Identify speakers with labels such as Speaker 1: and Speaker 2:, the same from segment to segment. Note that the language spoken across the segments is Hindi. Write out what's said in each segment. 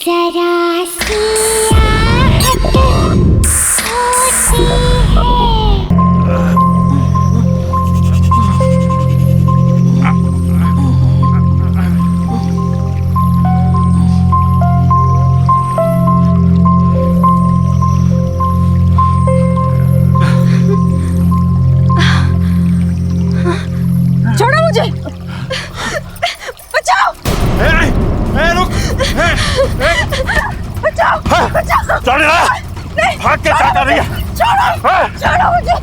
Speaker 1: जरा सी आहट होती है।
Speaker 2: छोड़ो मुझे, बचाओ।
Speaker 3: रुक,
Speaker 2: बचाओ, बचाओ।
Speaker 3: चल रहा, भाग के क्या कर रही है?
Speaker 2: छोड़ो, छोड़ो मुझे।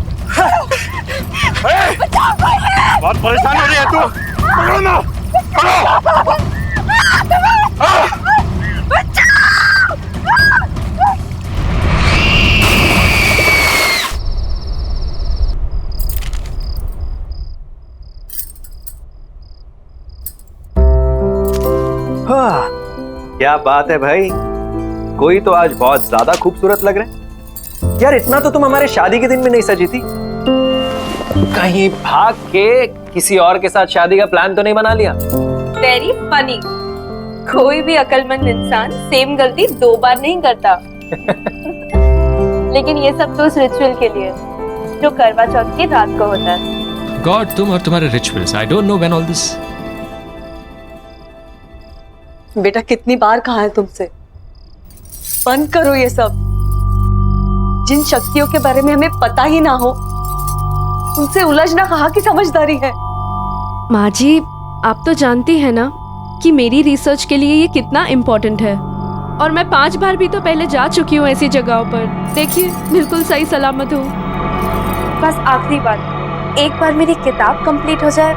Speaker 2: बचाओ, कोई है।
Speaker 3: बहुत परेशान हो रही है तू। पकड़ो ना, पकड़ो।
Speaker 4: क्या बात है भाई, कोई तो आज बहुत ज्यादा खूबसूरत लग रहे हैं। यार इतना तो तुम हमारे शादी के दिन में नहीं सजी थी। कहीं भाग के किसी और के साथ शादी का प्लान तो नहीं बना लिया?
Speaker 5: Very funny. कोई भी अक्लमंद इंसान सेम गलती 2 बार नहीं करता। लेकिन ये सब तो उस रिचुअल के लिए जो करवा चौथ की रात को होता है।
Speaker 6: गॉड, तुम और तुम्हारे rituals, I don't know when all this.
Speaker 2: बेटा कितनी बार कहा है तुमसे, बंद करो ये सब। जिन शक्तियों के बारे में हमें पता ही ना हो उनसे उलझना कहाँ की समझदारी है।
Speaker 7: माँ जी, आप तो जानती हैं ना कि मेरी रिसर्च के लिए ये कितना इम्पोर्टेंट है, और मैं 5 बार भी तो पहले जा चुकी हूँ ऐसी जगहों पर। देखिए, बिल्कुल सही सलामत हूँ।
Speaker 5: बस आखिरी बार, एक बार मेरी किताब कंप्लीट हो जाए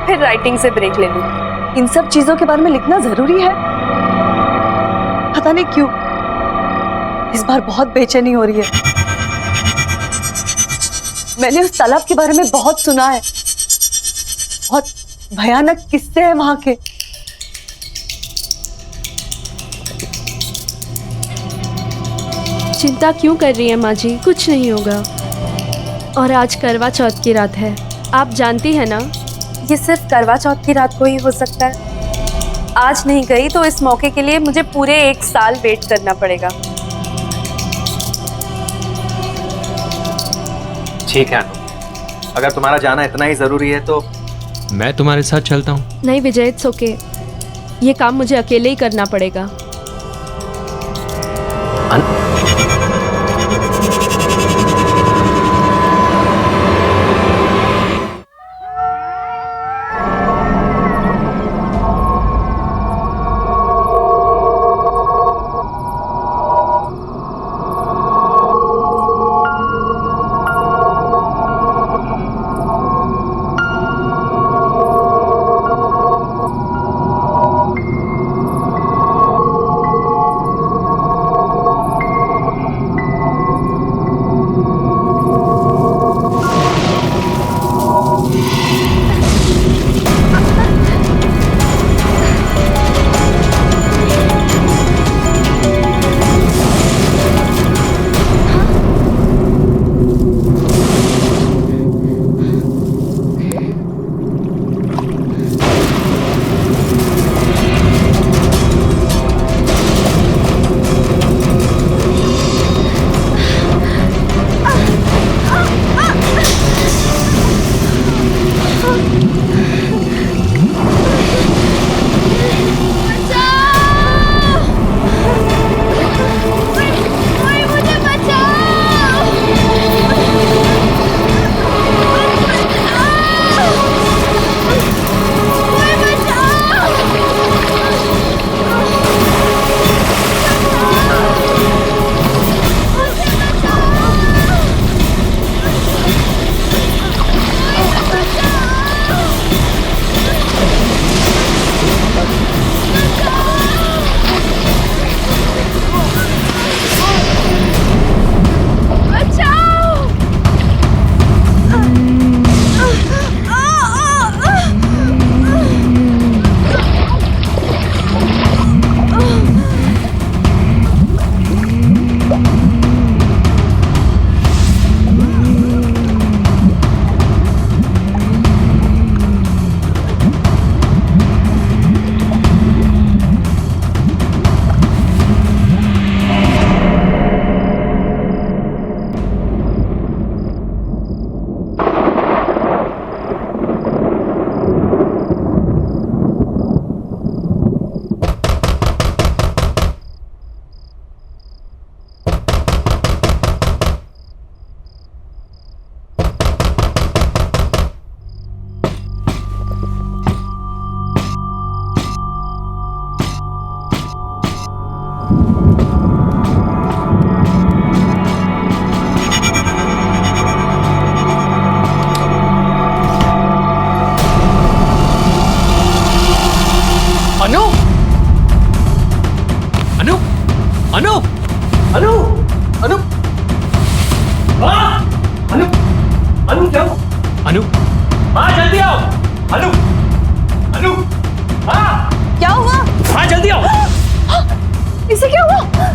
Speaker 5: फिर राइटिंग से ब्रेक ले लूँ।
Speaker 2: इन सब चीजों के बारे में लिखना जरूरी है? पता नहीं क्यों इस बार बहुत बेचैनी हो रही है। मैंने उस तालाब के बारे में बहुत सुना है, बहुत भयानक किस्से हैं वहां के।
Speaker 7: चिंता क्यों कर रही है माँ जी, कुछ नहीं होगा। और आज करवा चौथ की रात है, आप जानती है ना।
Speaker 5: ये सिर्फ करवा चौथ की रात को ही हो सकता है। आज नहीं गई तो इस मौके के लिए मुझे पूरे 1 साल वेट करना पड़ेगा।
Speaker 4: ठीक है, अगर तुम्हारा जाना इतना ही जरूरी है तो
Speaker 6: मैं तुम्हारे साथ चलता हूँ।
Speaker 7: नहीं विजय, इट्स ओके। ये काम मुझे अकेले ही करना पड़ेगा।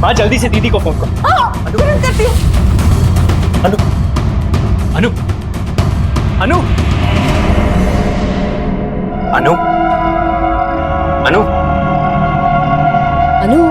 Speaker 4: माँ जल्दी से दीदी को फोन करो।
Speaker 2: तुरंत करती हूँ।
Speaker 4: अनु अनु अनु अनु अनु
Speaker 2: अनु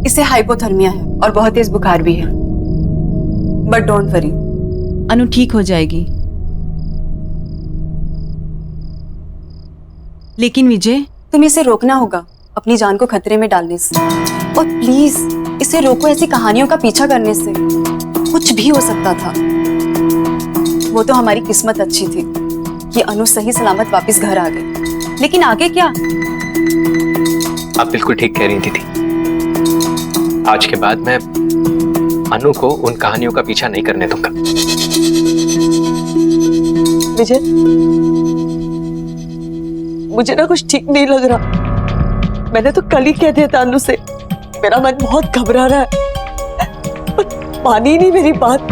Speaker 8: इसे हाइपोथर्मिया है और बहुत तेज बुखार भी है, बट डोंट वरी, अनु ठीक हो जाएगी। लेकिन विजय, तुम्हें इसे रोकना होगा अपनी जान को खतरे में डालने से, और प्लीज इसे रोको ऐसी कहानियों का पीछा करने से। कुछ भी हो सकता था। वो तो हमारी किस्मत अच्छी थी कि अनु सही सलामत वापस घर आ गई, लेकिन आगे क्या?
Speaker 4: आप बिल्कुल ठीक कह रही थी। आज के बाद मैं अनु को उन कहानियों का पीछा नहीं करने दूंगा।
Speaker 2: विजय, मुझे ना कुछ ठीक नहीं लग रहा। मैंने तो कल ही कह दिया था अनु से, मेरा मन बहुत घबरा रहा है, पर मानी ही नहीं मेरी बात।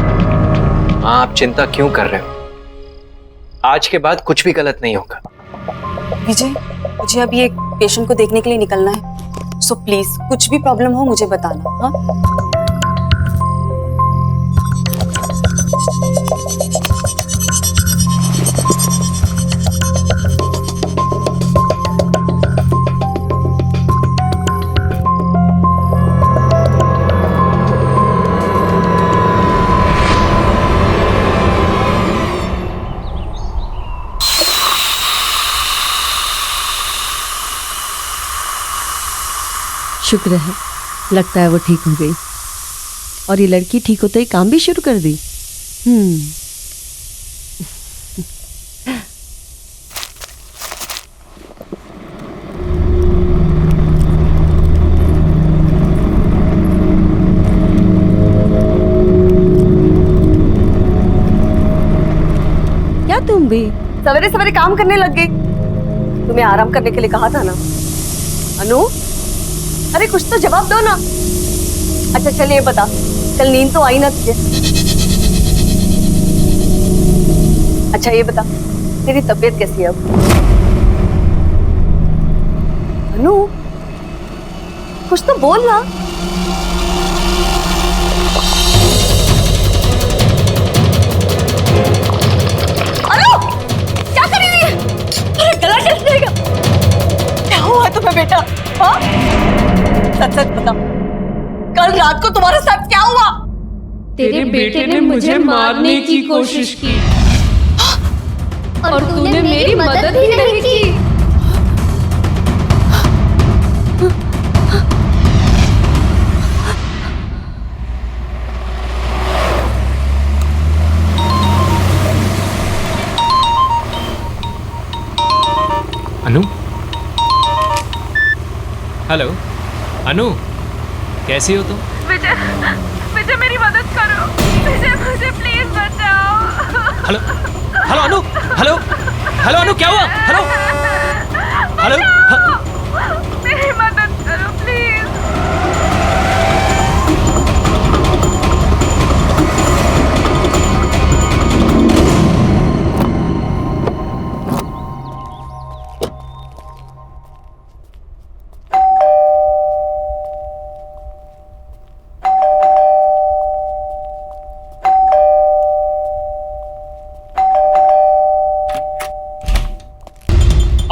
Speaker 4: माँ आप चिंता क्यों कर रहे हो? आज के बाद कुछ भी गलत नहीं होगा।
Speaker 8: विजय, मुझे अभी एक पेशेंट को देखने के लिए निकलना है, सो प्लीज कुछ भी प्रॉब्लम हो मुझे बताना। हाँ,
Speaker 9: शुक्र है, लगता है वो ठीक हो गई। और ये लड़की ठीक होते ही काम भी शुरू कर दी। क्या तुम भी
Speaker 2: सवेरे सवेरे काम करने लग गई? तुम्हें आराम करने के लिए कहा था ना। अनु, अरे कुछ तो जवाब दो ना। अच्छा चलिए बता, कल नींद तो आई ना तुझे? अच्छा ये बता, तेरी तबीयत कैसी है अब? अनु, कुछ तो बोल ना। अनु, क्या कर रही है? अरे गला जल जाएगा। क्या हुआ तुम्हें बेटा? हाँ? सच सच बता, कल रात को तुम्हारे साथ क्या हुआ?
Speaker 7: तेरे बेटे ने मुझे मारने की कोशिश की और तूने मेरी मदद ही नहीं की।
Speaker 6: अनु, हेलो अनु, कैसी हो तुम?
Speaker 5: विजय, विजय मेरी मदद करो। विजय मुझे प्लीज बचाओ।
Speaker 6: हेलो हेलो अनु, हेलो हेलो अनु, क्या हुआ? हेलो हेलो
Speaker 5: मेरी मदद करो प्लीज।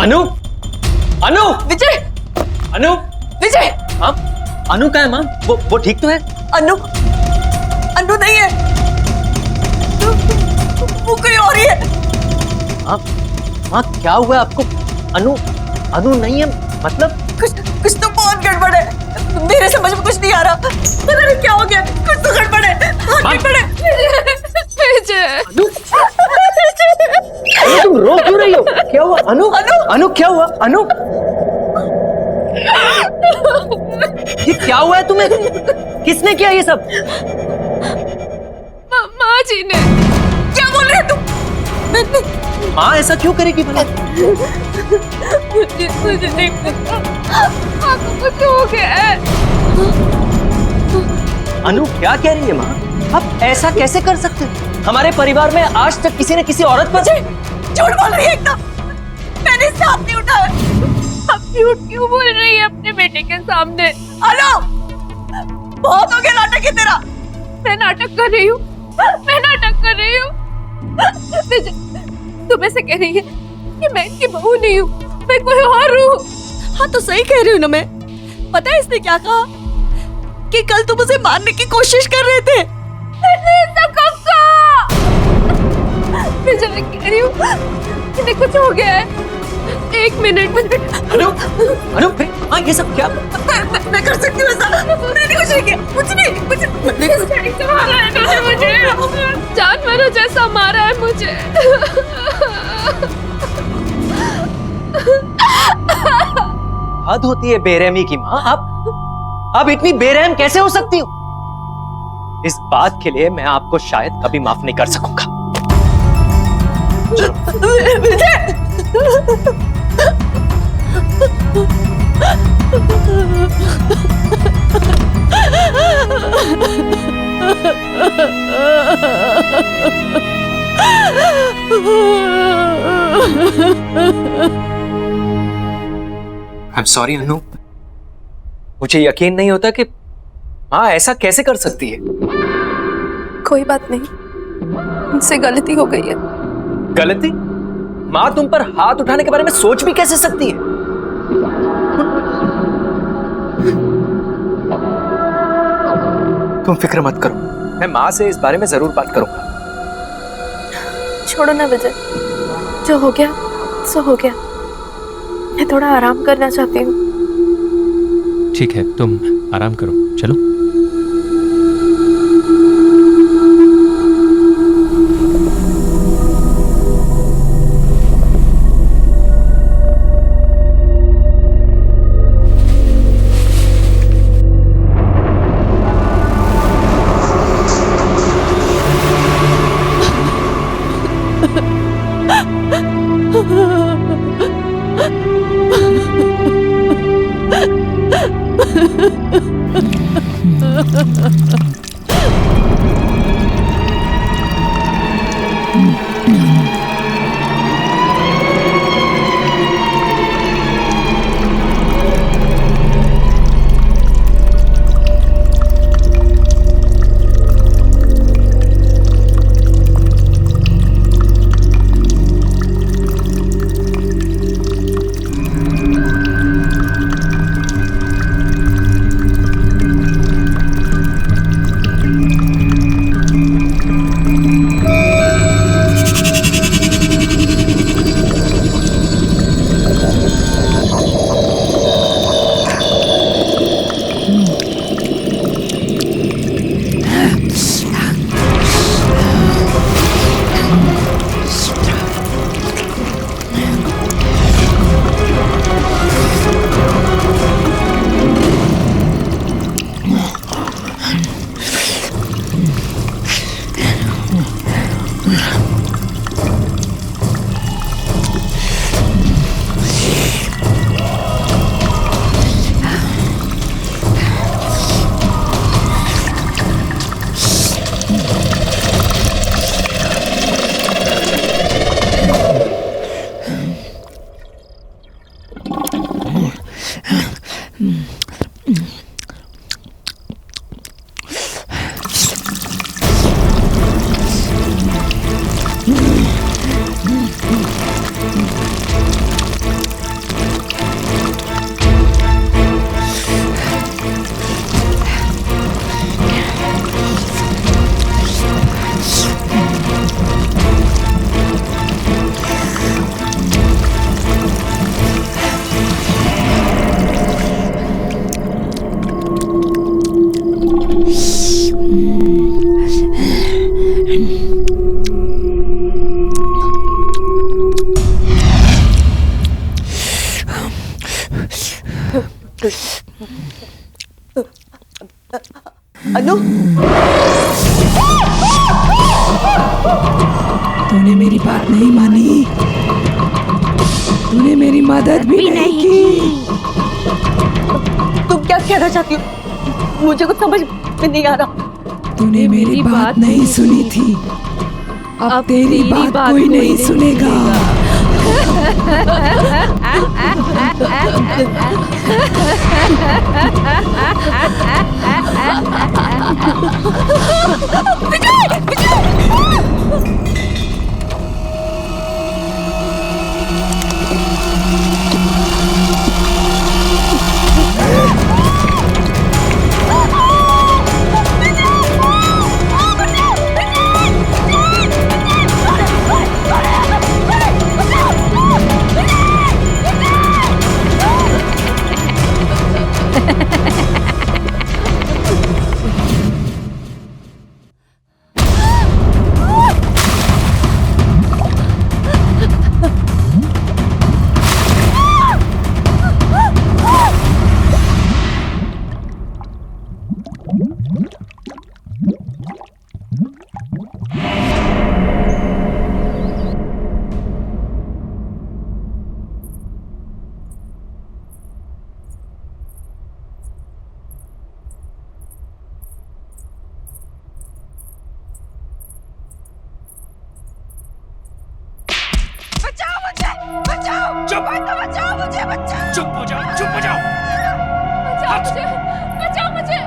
Speaker 4: अनु, अनु,
Speaker 2: विजय,
Speaker 4: अनु,
Speaker 2: विजय,
Speaker 4: हाँ, अनु का है माँ? वो ठीक तो है?
Speaker 2: अनु, अनु नहीं है, वो कोई और ही है।
Speaker 4: माँ क्या हुआ आपको? अनु, अनु नहीं है मतलब?
Speaker 2: कुछ तो बहुत गड़बड़ है, मेरे समझ में कुछ नहीं आ रहा। पता नहीं क्या हो गया, कुछ तो गड़बड़ है। गड़बड़ है।
Speaker 7: विजय,
Speaker 4: तुम रो क्यों रही हो? क्या हुआ अनु? अनु क्या हुआ अनु? ये क्या हुआ है तुम्हें? किसने किया ये सब?
Speaker 7: माँ जी ने।
Speaker 2: क्या बोल रहे तुम?
Speaker 4: माँ ऐसा क्यों करेगी भला?
Speaker 7: मुझे नहीं पता, आपको कुछ हो गया है।
Speaker 4: अनु क्या कह रही है माँ? आप ऐसा कैसे कर सकते हो? हमारे परिवार में आज तक किसी ने किसी औरत पर
Speaker 2: झूठ बोल रही है एकदम। मैंने इससे हाथ नहीं उठाया।
Speaker 7: आप झूठ क्यों बोल रही है अपने बेटे के सामने?
Speaker 2: हेलो, बहुत हो गया नाटक है तेरा।
Speaker 7: मैं नाटक कर रही हूँ, मैं नाटक कर रही हूँ। विजय, तुम ऐसे कह रही है कि मैं इनकी बहू नहीं हूँ, मैं कोई और हूँ।
Speaker 2: हाँ तो सही कह रही हूँ ना मैं। पता है इसने क्या कहा? कि कल तुम उसे मारने की कोशिश कर रहे थे।
Speaker 7: विजय, मैं कह रही हूँ इन्हें कुछ हो गया है। एक मिनट।
Speaker 4: अनु अनु हाँ ये सब क्या?
Speaker 2: मैं कर सकती हूँ ऐसा। मैंने कुछ नहीं किया, कुछ नहीं।
Speaker 7: मारा है इन्होंने मुझे, जानवरों जैसा मारा है मुझे।
Speaker 4: हद होती है बेरहमी की माँ। आप इतनी बेरहम कैसे हो सकती हो? इस बात के लिए मैं आपको शायद कभी माफ नहीं कर सकूंगा। I'm sorry अनु, मुझे यकीन नहीं होता कि माँ ऐसा कैसे कर सकती है।
Speaker 5: कोई बात नहीं, मुझसे गलती हो गई है।
Speaker 4: गलती? माँ तुम पर हाथ उठाने के बारे में सोच भी कैसे सकती है? तुम फिक्र मत करो, मैं माँ से इस बारे में जरूर बात करूंगा।
Speaker 5: छोड़ो ना विजय, जो हो गया सो हो गया। मैं थोड़ा आराम करना चाहती हूँ।
Speaker 6: ठीक है, तुम आराम करो, चलो।
Speaker 10: बात नहीं मानी, तूने मेरी मदद भी नहीं की।
Speaker 2: तुम क्या कहना चाहती हो? मुझे कुछ समझ में नहीं आ रहा।
Speaker 10: तूने मेरी बात नहीं सुनी थी, अब तेरी बात कोई नहीं सुनेगा।
Speaker 6: चुप चुप हो जाओ, चुप हो जाओ।
Speaker 7: बचाओ मुझे।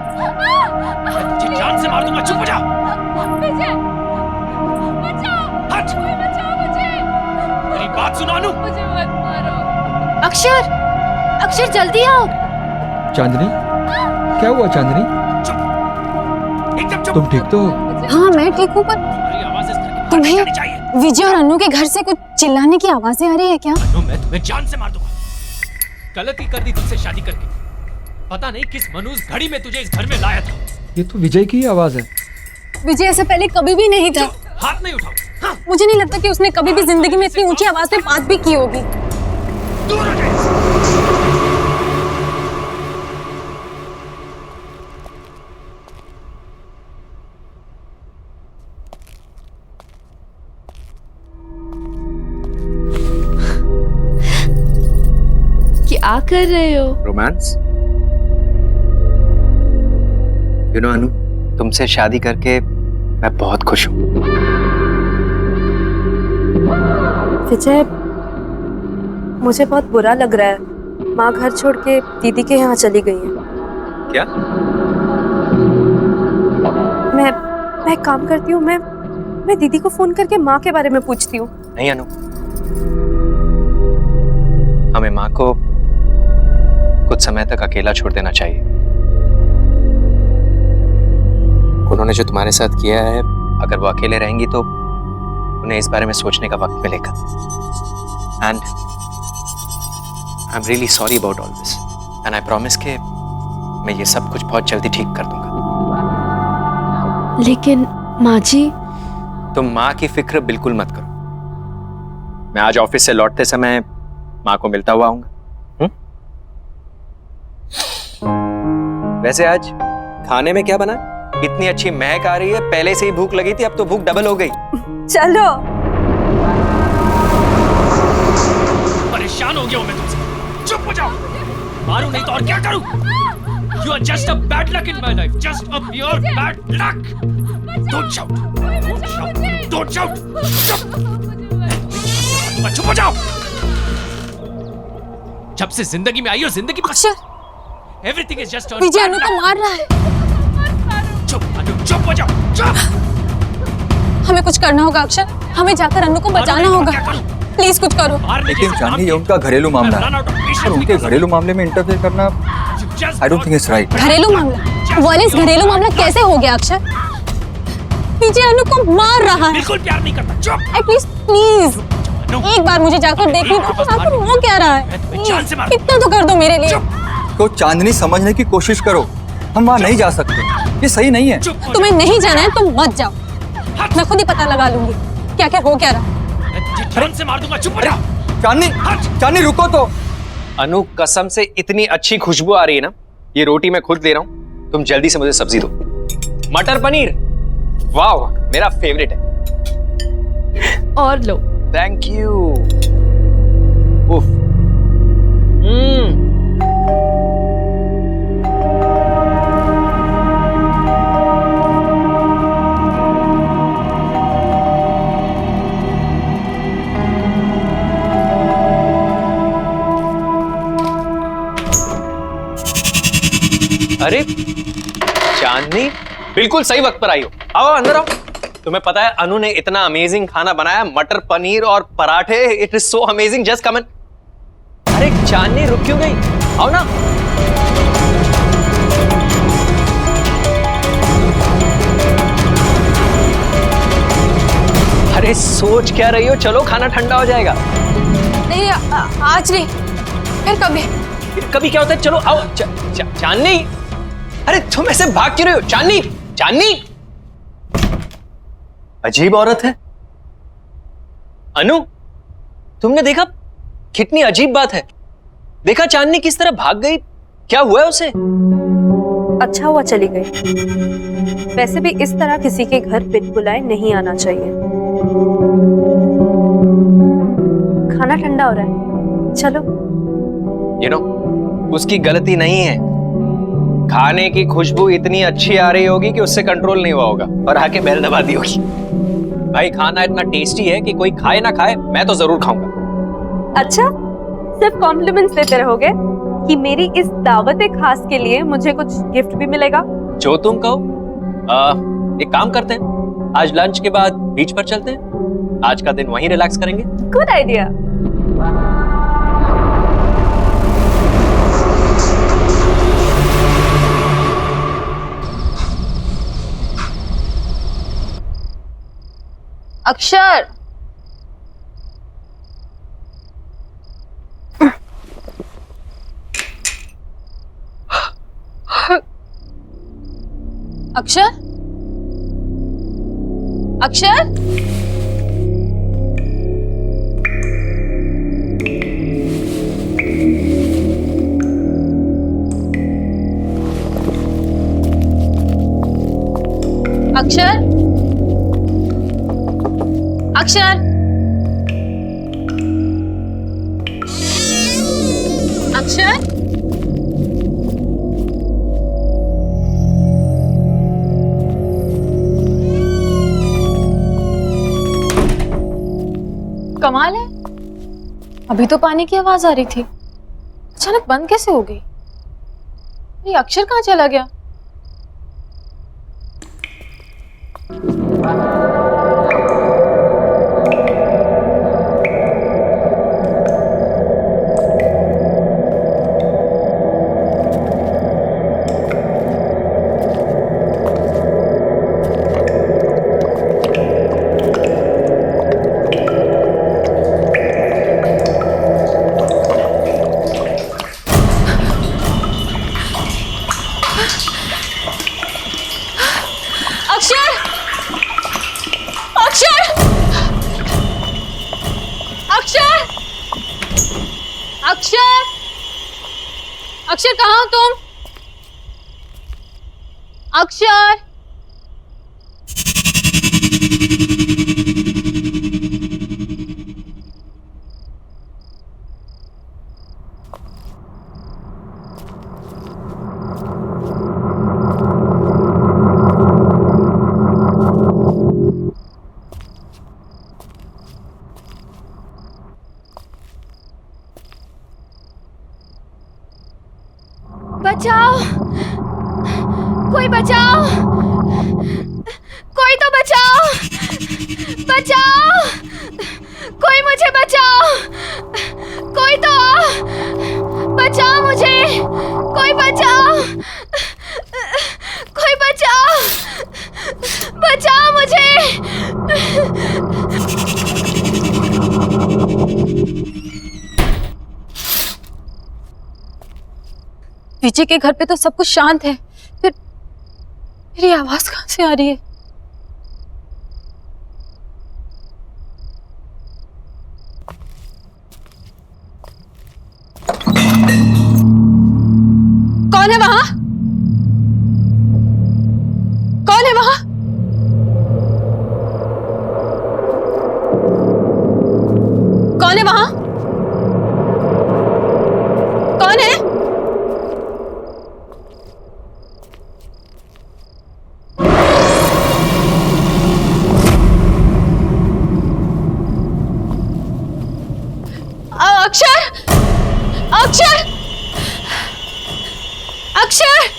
Speaker 6: मैं तुझे जान से मार दूंगा, चुप हो जाओ। हट, मेरी बात सुनो अनु।
Speaker 5: अक्षर, अक्षर जल्दी आओ।
Speaker 10: चांदनी, क्या हुआ चांदनी?
Speaker 6: एकदम चुप।
Speaker 10: तुम ठीक तो हो?
Speaker 8: हाँ मैं ठीक हूँ, पर
Speaker 6: तुम्हारी आवाज़ इस तरह की बाहर
Speaker 8: तुम्हें
Speaker 6: नहीं आनी चाहिए।
Speaker 8: विजय और अन्नू के घर से कुछ चिल्लाने की आवाजें आ रही है क्या?
Speaker 6: अनु, मैं तुम्हें जान से मार दूंगा। गलती कर दी तुमसे शादी करके। पता नहीं किस मनूस घड़ी में तुझे इस घर में लाया था।
Speaker 10: ये तो विजय की ही आवाज है।
Speaker 8: विजय ऐसा पहले कभी भी नहीं था।
Speaker 6: हाथ नहीं उठाओ। हाँ,
Speaker 8: मुझे नहीं लगता कि उसने कभी भी जिंदगी में इतनी ऊंची आवाज में बात भी की होगी।
Speaker 6: दूर हो जाए।
Speaker 7: क्या कर रहे हो?
Speaker 4: रोमांस। यू नो अनु, तुमसे शादी करके मैं बहुत खुश हूँ।
Speaker 5: विजय, मुझे बहुत बुरा लग रहा है। माँ घर छोड़ के दीदी के यहाँ चली गई है।
Speaker 4: क्या?
Speaker 5: मैं काम करती हूँ। मैं दीदी को फोन करके माँ के बारे में पूछती हूँ।
Speaker 4: नहीं अनु, हमें माँ को कुछ समय तक अकेला छोड़ देना चाहिए। उन्होंने जो तुम्हारे साथ किया है, अगर वो अकेले रहेंगी तो उन्हें इस बारे में सोचने का वक्त मिलेगा। And I am really sorry about all this, and I promise कि मैं ये सब कुछ बहुत जल्दी ठीक कर दूंगा।
Speaker 7: लेकिन माँ जी,
Speaker 4: तुम माँ की फिक्र बिल्कुल मत करो। मैं आज ऑफिस से लौटते समय माँ को मिलता हुआ आऊंगा। वैसे आज खाने में क्या बना? इतनी अच्छी महक आ रही है, पहले से ही भूख लगी थी, अब तो भूख डबल हो गई।
Speaker 5: चलो।
Speaker 6: परेशान हो गया हूं मैं तुमसे। चुप हो जाओ। मारूं नहीं तो और क्या करूं? You are just a bad luck in my life. Just a pure bad luck. Don't shout. Don't shout. Don't shout. चुप हो जाओ। जब से जिंदगी में आई हो, जिंदगी
Speaker 8: अक्षर,
Speaker 6: everything is just a
Speaker 8: Vijay
Speaker 6: bad
Speaker 8: Anu
Speaker 6: luck.
Speaker 8: को मार रहा है।
Speaker 6: चुप अनु, चुप हो जाओ। चुप।
Speaker 8: हमें कुछ करना होगा अक्षर, हमें जाकर अन्नू को बचाना होगा। प्लीज कुछ करो।
Speaker 3: लेकिन जानवी, ये उनका घरेलू मामला है और उनके घरेलू मामले में इंटरफेयर करना I don't think it's right.
Speaker 8: घरेलू मामला? वालिस, घरेलू मामला कैसे हो गया अक्षर? विजय अनु को मार रहा है।
Speaker 6: बिल्कुल प्यार नहीं करता। चुप।
Speaker 8: एटलीस्ट प्लीज एक बार मुझे जाकर देखने दो, आखिर हो क्या रहा है। इतना तो कर दो मेरे लिए।
Speaker 3: तो चांदनी, समझने की कोशिश करो, हम वहाँ नहीं जा सकते, ये सही नहीं है।
Speaker 8: तुम्हें नहीं जाना है, तुम मत जाओ। मैं खुद ही पता लगा लूंगी क्या क्या हो क्या रहा।
Speaker 6: जान से मार दूंगा। चुप हो जाओ।
Speaker 3: चांदनी, चांदनी रुको तो।
Speaker 4: अनु, कसम से इतनी अच्छी खुशबू आ रही है ना, ये रोटी मैं खुद ले रहा हूँ, तुम जल्दी से मुझे सब्जी दो। मटर पनीर, वाह, मेरा फेवरेट है।
Speaker 7: और लो,
Speaker 4: थैंक यू। उफ। अरे चांदनी, बिल्कुल सही वक्त पर आई हो। आओ अंदर आओ। तुम्हें पता है अनु ने इतना अमेजिंग खाना बनाया, मटर पनीर और पराठे। It is so amazing, just come in. अरे चांदनी रुक क्यों गई? आओ ना। अरे सोच क्या रही हो? चलो खाना ठंडा हो जाएगा।
Speaker 5: नहीं आज नहीं, फिर कभी।
Speaker 4: फिर कभी क्या होता है? चलो आओ। चांदनी, अरे तुम ऐसे भाग क्यों रहे हो? चांदनी, चांदनी, अजीब औरत है। अनु, तुमने देखा? कितनी अजीब बात है। देखा चांदनी किस तरह भाग गई? क्या हुआ है उसे?
Speaker 5: अच्छा हुआ चली गई। वैसे भी इस तरह किसी के घर बिन बुलाए नहीं आना चाहिए। खाना ठंडा हो रहा है, चलो।
Speaker 4: उसकी गलती नहीं है। खाने की खुशबू इतनी अच्छी आ रही होगी कि उससे कंट्रोल नहीं हुआ होगा और आके बेल दबा दी होगी। भाई खाना इतना टेस्टी है कि कोई खाए ना खाए, मैं तो जरूर खाऊंगा।
Speaker 5: अच्छा, सिर्फ कॉम्प्लीमेंट्स देते रहोगे कि मेरी इस दावत खास के लिए मुझे कुछ गिफ्ट भी मिलेगा?
Speaker 4: जो तुम कहो। एक काम करते हैं, आज लंच के बाद बीच पर चलते हैं। आज का दिन वहीं रिलैक्स करेंगे।
Speaker 5: Good idea. अक्षर, अक्षर, अक्षर, अक्षर, अक्षर, अक्षर, कमाल है, अभी तो पानी की आवाज आ रही थी, अचानक बंद कैसे हो गई? ये अक्षर कहाँ चला गया? अक्षर, अक्षर कहाँ हो तुम? अक्षर,
Speaker 7: बचाओ, कोई बचाओ, कोई तो बचाओ, बचाओ, कोई मुझे बचाओ, कोई तो बचाओ मुझे, कोई बचाओ, कोई बचाओ, बचाओ मुझे।
Speaker 5: विजय के घर पे तो सब कुछ शांत है, फिर मेरी आवाज कहाँ से आ रही है? कौन है वहां? कौन है वहां? वहां? कौन है? अक्षर! अक्षर! अक्षर!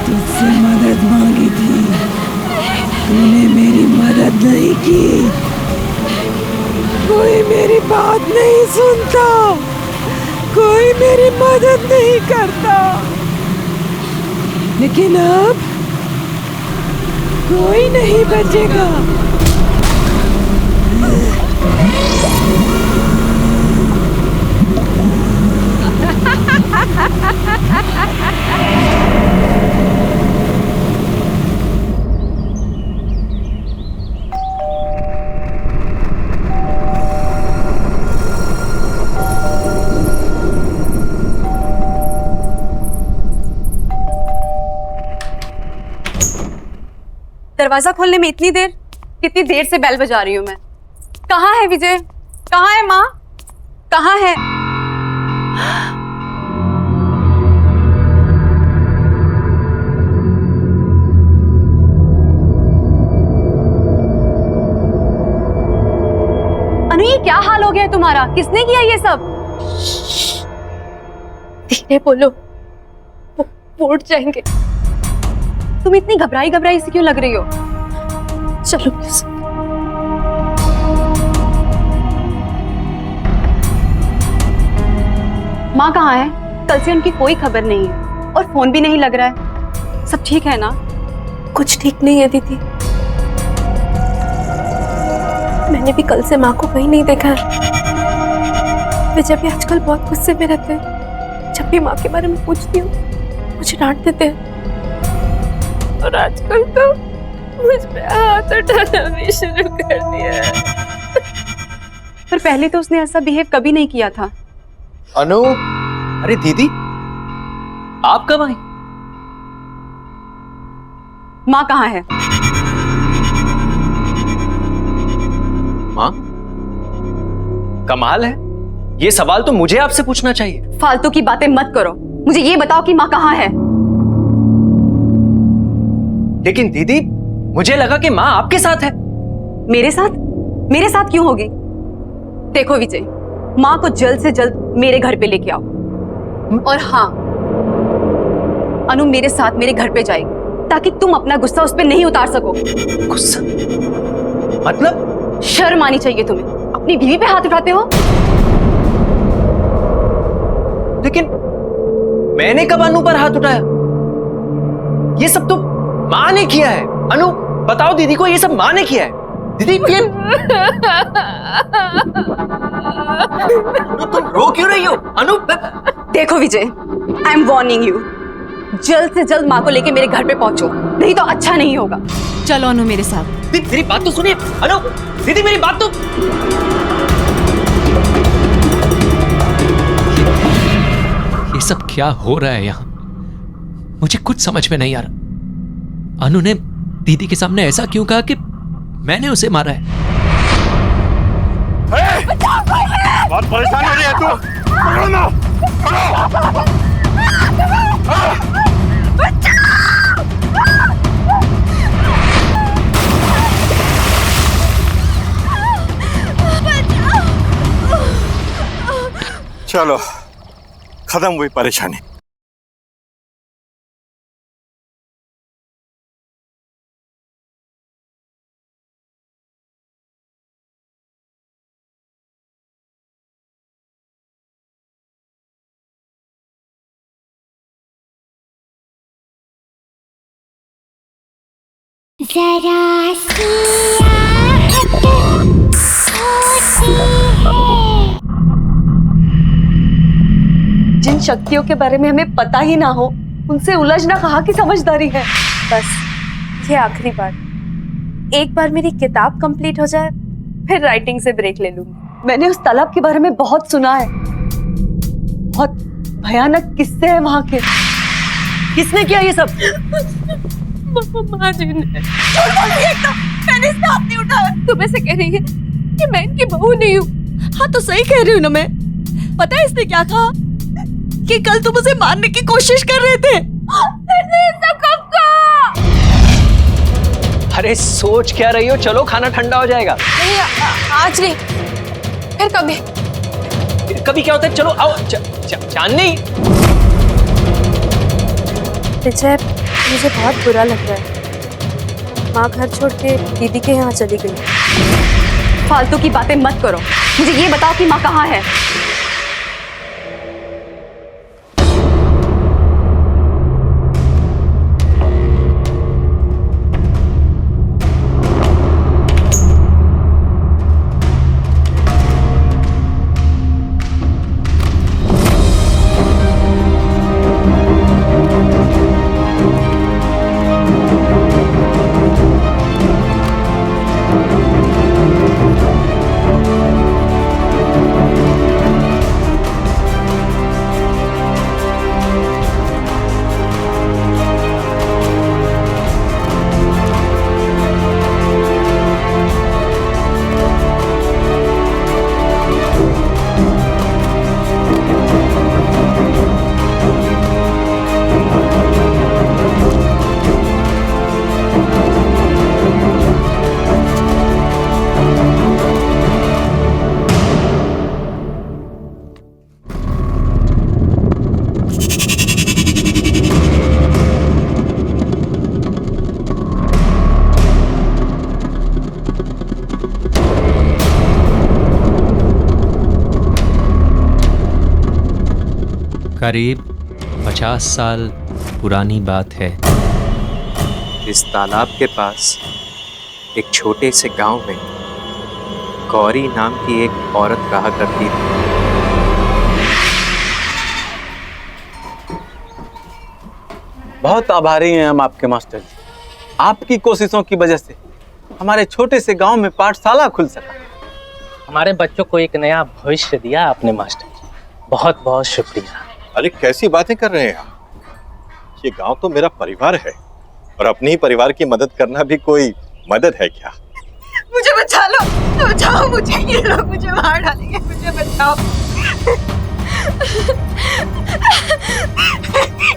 Speaker 10: तुझसे मदद मांगी थी, तूने मेरी मदद नहीं की। कोई मेरी बात नहीं सुनता, कोई मेरी मदद नहीं करता। लेकिन अब कोई नहीं बचेगा।
Speaker 8: दरवाजा खोलने में इतनी देर? कितनी देर से बेल बजा रही हूँ मैं। कहाँ है विजय? कहाँ है माँ? कहाँ है? अनु, ये क्या हाल हो गया है तुम्हारा? किसने किया ये सब?
Speaker 2: धीरे बोलो, वो उठ जाएंगे।
Speaker 8: तुम इतनी घबराई घबराई सी क्यों लग रही हो?
Speaker 2: चलो प्लीज।
Speaker 8: माँ कहाँ है? कल से उनकी कोई खबर नहीं है और फोन भी नहीं लग रहा है। सब ठीक है ना?
Speaker 2: कुछ ठीक नहीं है दीदी। मैंने भी कल से माँ को कहीं नहीं देखा है। विजय भी आजकल बहुत गुस्से में रहते हैं। जब भी माँ के बारे में पूछती हूँ मुझे डांट देते हैं, और आजकल तो मुझ पे हाथ उठाना भी शुरू कर दिया है।
Speaker 8: पर पहले तो उसने ऐसा बिहेव कभी नहीं किया था।
Speaker 4: अनु, अरे दीदी, आप कब आई?
Speaker 8: माँ कहाँ है?
Speaker 4: माँ? कमाल है, ये सवाल तो मुझे आपसे पूछना चाहिए।
Speaker 8: फालतू की बातें मत करो, मुझे ये बताओ कि माँ कहाँ है?
Speaker 4: लेकिन दीदी, मुझे लगा कि माँ आपके साथ है।
Speaker 8: मेरे साथ? मेरे साथ क्यों होगी? देखो विजय, माँ को जल्द से जल्द मेरे घर पे लेके आओ। और हाँ, अनु मेरे साथ मेरे घर पे जाएगी ताकि तुम अपना गुस्सा उस पे नहीं उतार सको।
Speaker 4: गुस्सा? मतलब?
Speaker 8: शर्म आनी चाहिए तुम्हें, अपनी बीवी पे हाथ उठाते हो।
Speaker 4: लेकिन मैंने कब अनु पर हाथ उठाया? ये सब तो माँ ने किया है। अनु, बताओ दीदी को, ये सब माँ ने किया है। दीदी ये तुम रो क्यों रही हो? अनु,
Speaker 8: देखो विजय, आई एम वार्निंग यू, जल्द से जल्द माँ को लेके मेरे घर पे पहुंचो, नहीं तो अच्छा नहीं होगा। चलो अनु मेरे साथ।
Speaker 4: दीदी मेरी बात तो सुनिए। अनु, दीदी मेरी बात तो।
Speaker 6: ये सब क्या हो रहा है यहाँ? मुझे कुछ समझ में नहीं आ रहा। अनु ने दीदी के सामने ऐसा क्यों कहा कि मैंने उसे मारा है?
Speaker 11: बहुत परेशान हो रही है तू। पकड़ो ना, पकड़ो। चलो, खत्म हुई परेशानी।
Speaker 1: जरा सी आहट होती है।
Speaker 2: जिन शक्तियों के बारे में हमें पता ही ना हो उनसे उलझना कहाँ की समझदारी है।
Speaker 7: बस ये आखिरी बार, एक बार मेरी किताब कंप्लीट हो जाए फिर राइटिंग से ब्रेक ले लूंगी।
Speaker 2: मैंने उस तालाब के बारे में बहुत सुना है, बहुत भयानक किस्से हैं वहां के। किसने किया ये सब?
Speaker 7: माँ जी ने। मैंने इसका हाथ नहीं उठाया। तुम ऐसे कह रही है कि मैं इनकी बहू नहीं हूँ?
Speaker 2: हाँ तो सही कह रही हूँ ना मैं। पता है इसने क्या कहा? कि कल तुम उसे मारने की कोशिश कर रहे थे।
Speaker 4: अरे सोच क्या रही हो? चलो खाना ठंडा हो जाएगा।
Speaker 5: नहीं आज नहीं, फिर कभी।
Speaker 4: फिर कभी क्या होता है? चलो आओ। चांदनी,
Speaker 7: विजय, मुझे बहुत बुरा लग रहा है। माँ घर छोड़ के दीदी के यहाँ चली गई।
Speaker 8: फालतू की बातें मत करो, मुझे ये बताओ कि माँ कहाँ है।
Speaker 4: करीब 50 साल पुरानी बात है। इस तालाब के पास एक छोटे से गांव में गौरी नाम की एक औरत रहा करती थी।
Speaker 12: बहुत आभारी हैं हम आपके मास्टर जी। आपकी कोशिशों की वजह से हमारे छोटे से गांव में पाठशाला खुल सका।
Speaker 13: हमारे बच्चों को एक नया भविष्य दिया आपने मास्टर जी, बहुत बहुत शुक्रिया।
Speaker 11: अरे कैसी बातें कर रहे हैं आप? ये गांव तो मेरा परिवार है और अपने ही परिवार की मदद करना भी कोई मदद है क्या?
Speaker 2: मुझे बचा लो, बचाओ मुझे, ये लोग मुझे मार डालेंगे, मुझे बचाओ।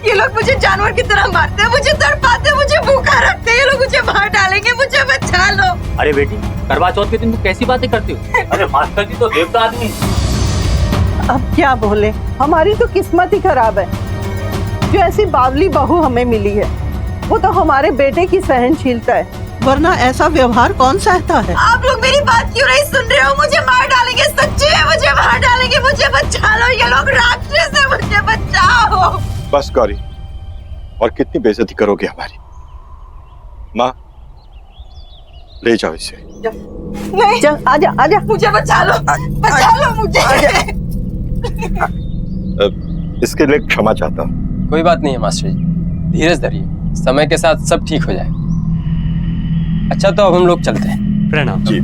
Speaker 2: ये लोग मुझे जानवर की तरह मारते हैं, मुझे तड़पाते हैं, मुझे भूखा रखते हैं, ये लोग मुझे मार डालेंगे, मुझे बचा लो।
Speaker 13: अरे बेटी, करवा चौथ के दिन तू कैसी बातें करती हो? अरे मास्टर जी तो देवता आदमी है।
Speaker 14: अब क्या बोले, हमारी तो किस्मत ही खराब है जो ऐसी बावली बहू हमें मिली है। वो तो हमारे बेटे की सहनशीलता है, वरना ऐसा व्यवहार कौन सहता है।
Speaker 2: आप लोग मेरी बात क्यों नहीं सुन रहे हो? मुझे मार डालेंगे, सच्ची है, मुझे मार डालेंगे, मुझे बचा लो, ये लोग राक्षस है, मुझे बचाओ।
Speaker 11: बस गौरी, और कितनी बेइज्जती करोगे हमारी? माँ, ले जाओ इसे।
Speaker 2: नहीं,
Speaker 14: चल आजा आजा,
Speaker 2: मुझे बचा लो मुझे।
Speaker 11: इसके लिए क्षमा चाहता हूँ।
Speaker 15: कोई बात नहीं है मास्टर जी, धीरज धरिए, समय के साथ सब ठीक हो जाएगा। अच्छा तो अब हम लोग चलते हैं।
Speaker 4: प्रणाम
Speaker 11: जी।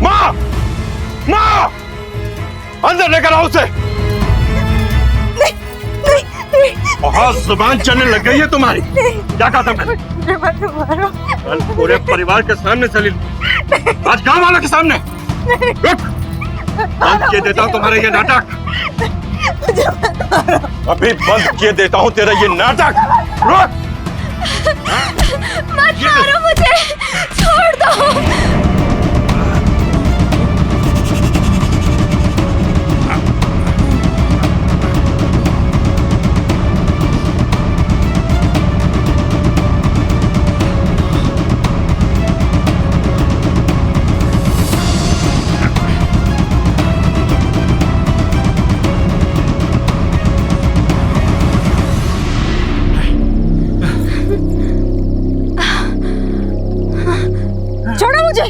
Speaker 11: माँ, माँ, अंदर लेकर आओ उसे। बहुत जुबान चलने लग गई है तुम्हारी। क्या कहा था मैंने? कल पूरे परिवार के सामने चली, आज गांव वालों के सामने। रुक, बंद किए देता हूँ तुम्हारा ये नाटक। अभी बंद किए देता हूँ तेरा ये नाटक। रुक,
Speaker 1: मत मारो मुझे, छोड़ दो। मुझे,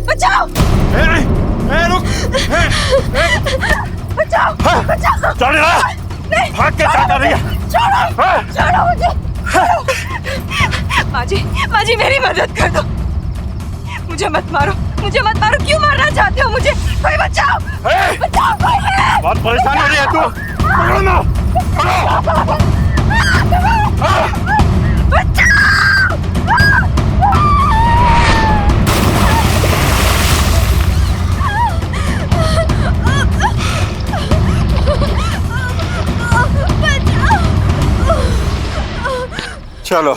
Speaker 1: बचाओ।
Speaker 11: रुक,
Speaker 1: बचाओ, बचाओ।
Speaker 11: चल रहा, भाग के क्या कर रही है?
Speaker 1: छोड़ो मुझे। माँ जी मेरी मदद कर दो। मुझे मत मारो, मुझे मत मारो। क्यों मारना चाहते हो मुझे? कोई बचाओ, बचाओ कोई।
Speaker 11: बहुत परेशान हो रही है तू। पकड़ो ना, पकड़ो। चलो,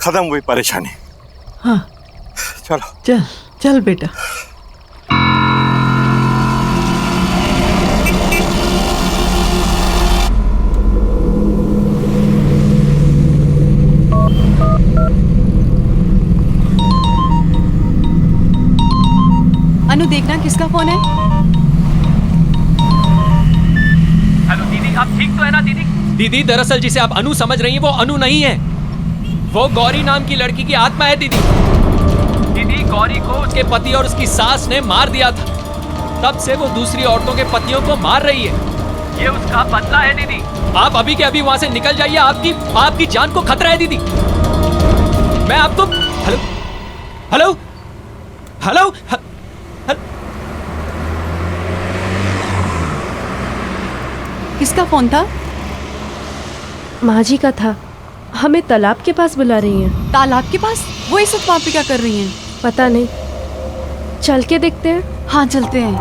Speaker 11: खत्म हुई परेशानी।
Speaker 14: हाँ
Speaker 11: चलो
Speaker 14: चल चल बेटा।
Speaker 8: अनु देखना किसका फोन है।
Speaker 6: हेलो दीदी, आप ठीक तो है ना दीदी? दीदी दरअसल जिसे आप अनु समझ रही हैं वो अनु नहीं है, वो गौरी नाम की लड़की की आत्मा है दीदी। दीदी गौरी को उसके पति और उसकी सास ने मार दिया था, तब से वो दूसरी औरतों के पतियों को मार रही है। ये उसका बदला है दीदी। आप अभी के अभी वहां से निकल जाइए, आपकी जान को खतरा है दीदी। मैं आपको हेलो हेलो हेलो
Speaker 8: किसका फोन था?
Speaker 7: माँ जी का था। हमें तालाब के पास बुला रही हैं।
Speaker 8: तालाब के पास? वो इस वक्त वहाँ पे क्या कर रही हैं?
Speaker 7: पता नहीं, चल के देखते हैं।
Speaker 8: हाँ चलते हैं।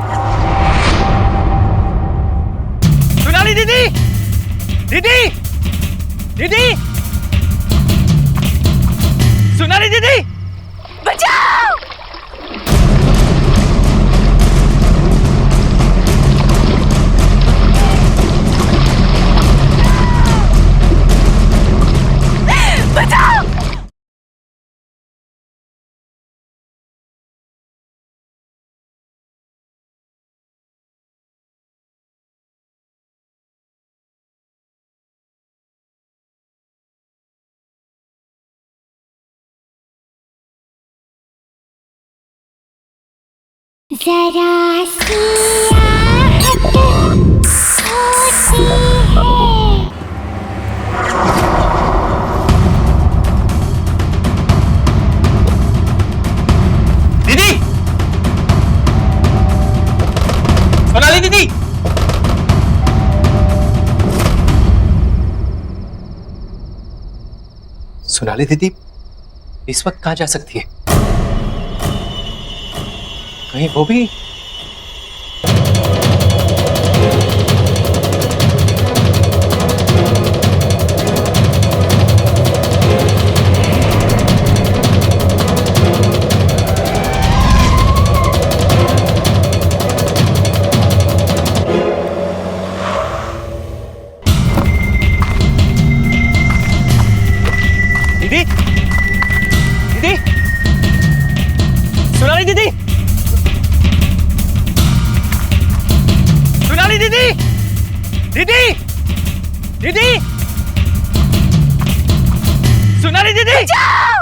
Speaker 6: सोनाली दीदी, दीदी, दीदी, सोनाली दीदी,
Speaker 1: बचाओ। बचाओ। जरा सी आहट होती है।
Speaker 6: दीदी, सोनाली दीदी, सोनाली दीदी इस वक्त कहाँ जा सकती है? कहीं वो भी दीदी, दीदी, सोनाली दीदी, सोनाली दीदी, दीदी, दीदी, सोनाली दीदी,
Speaker 1: बचाओ।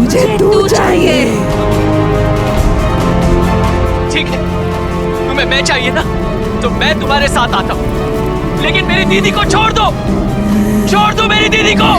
Speaker 10: मुझे तू चाहिए।
Speaker 6: ठीक है, तुम्हें मैं चाहिए ना, तो मैं तुम्हारे साथ आता हूँ, लेकिन मेरी दीदी को छोड़ दो, छोड़ दो मेरी दीदी को।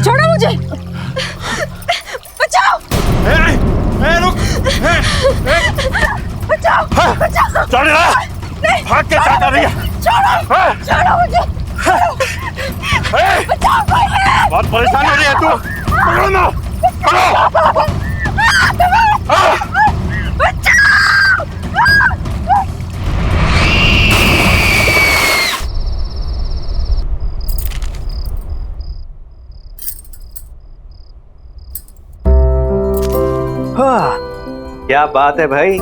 Speaker 1: छोड़ो मुझे, बचाओ।
Speaker 11: रुक,
Speaker 1: बचाओ, बचाओ।
Speaker 11: चल रहा, भाग के क्या कर रही है?
Speaker 1: छोड़ो, छोड़ो मुझे, बचाओ कोई है।
Speaker 11: बहुत परेशान हो रही है तू, पकड़ो ना, पकड़ो।
Speaker 4: क्या बात है भाई,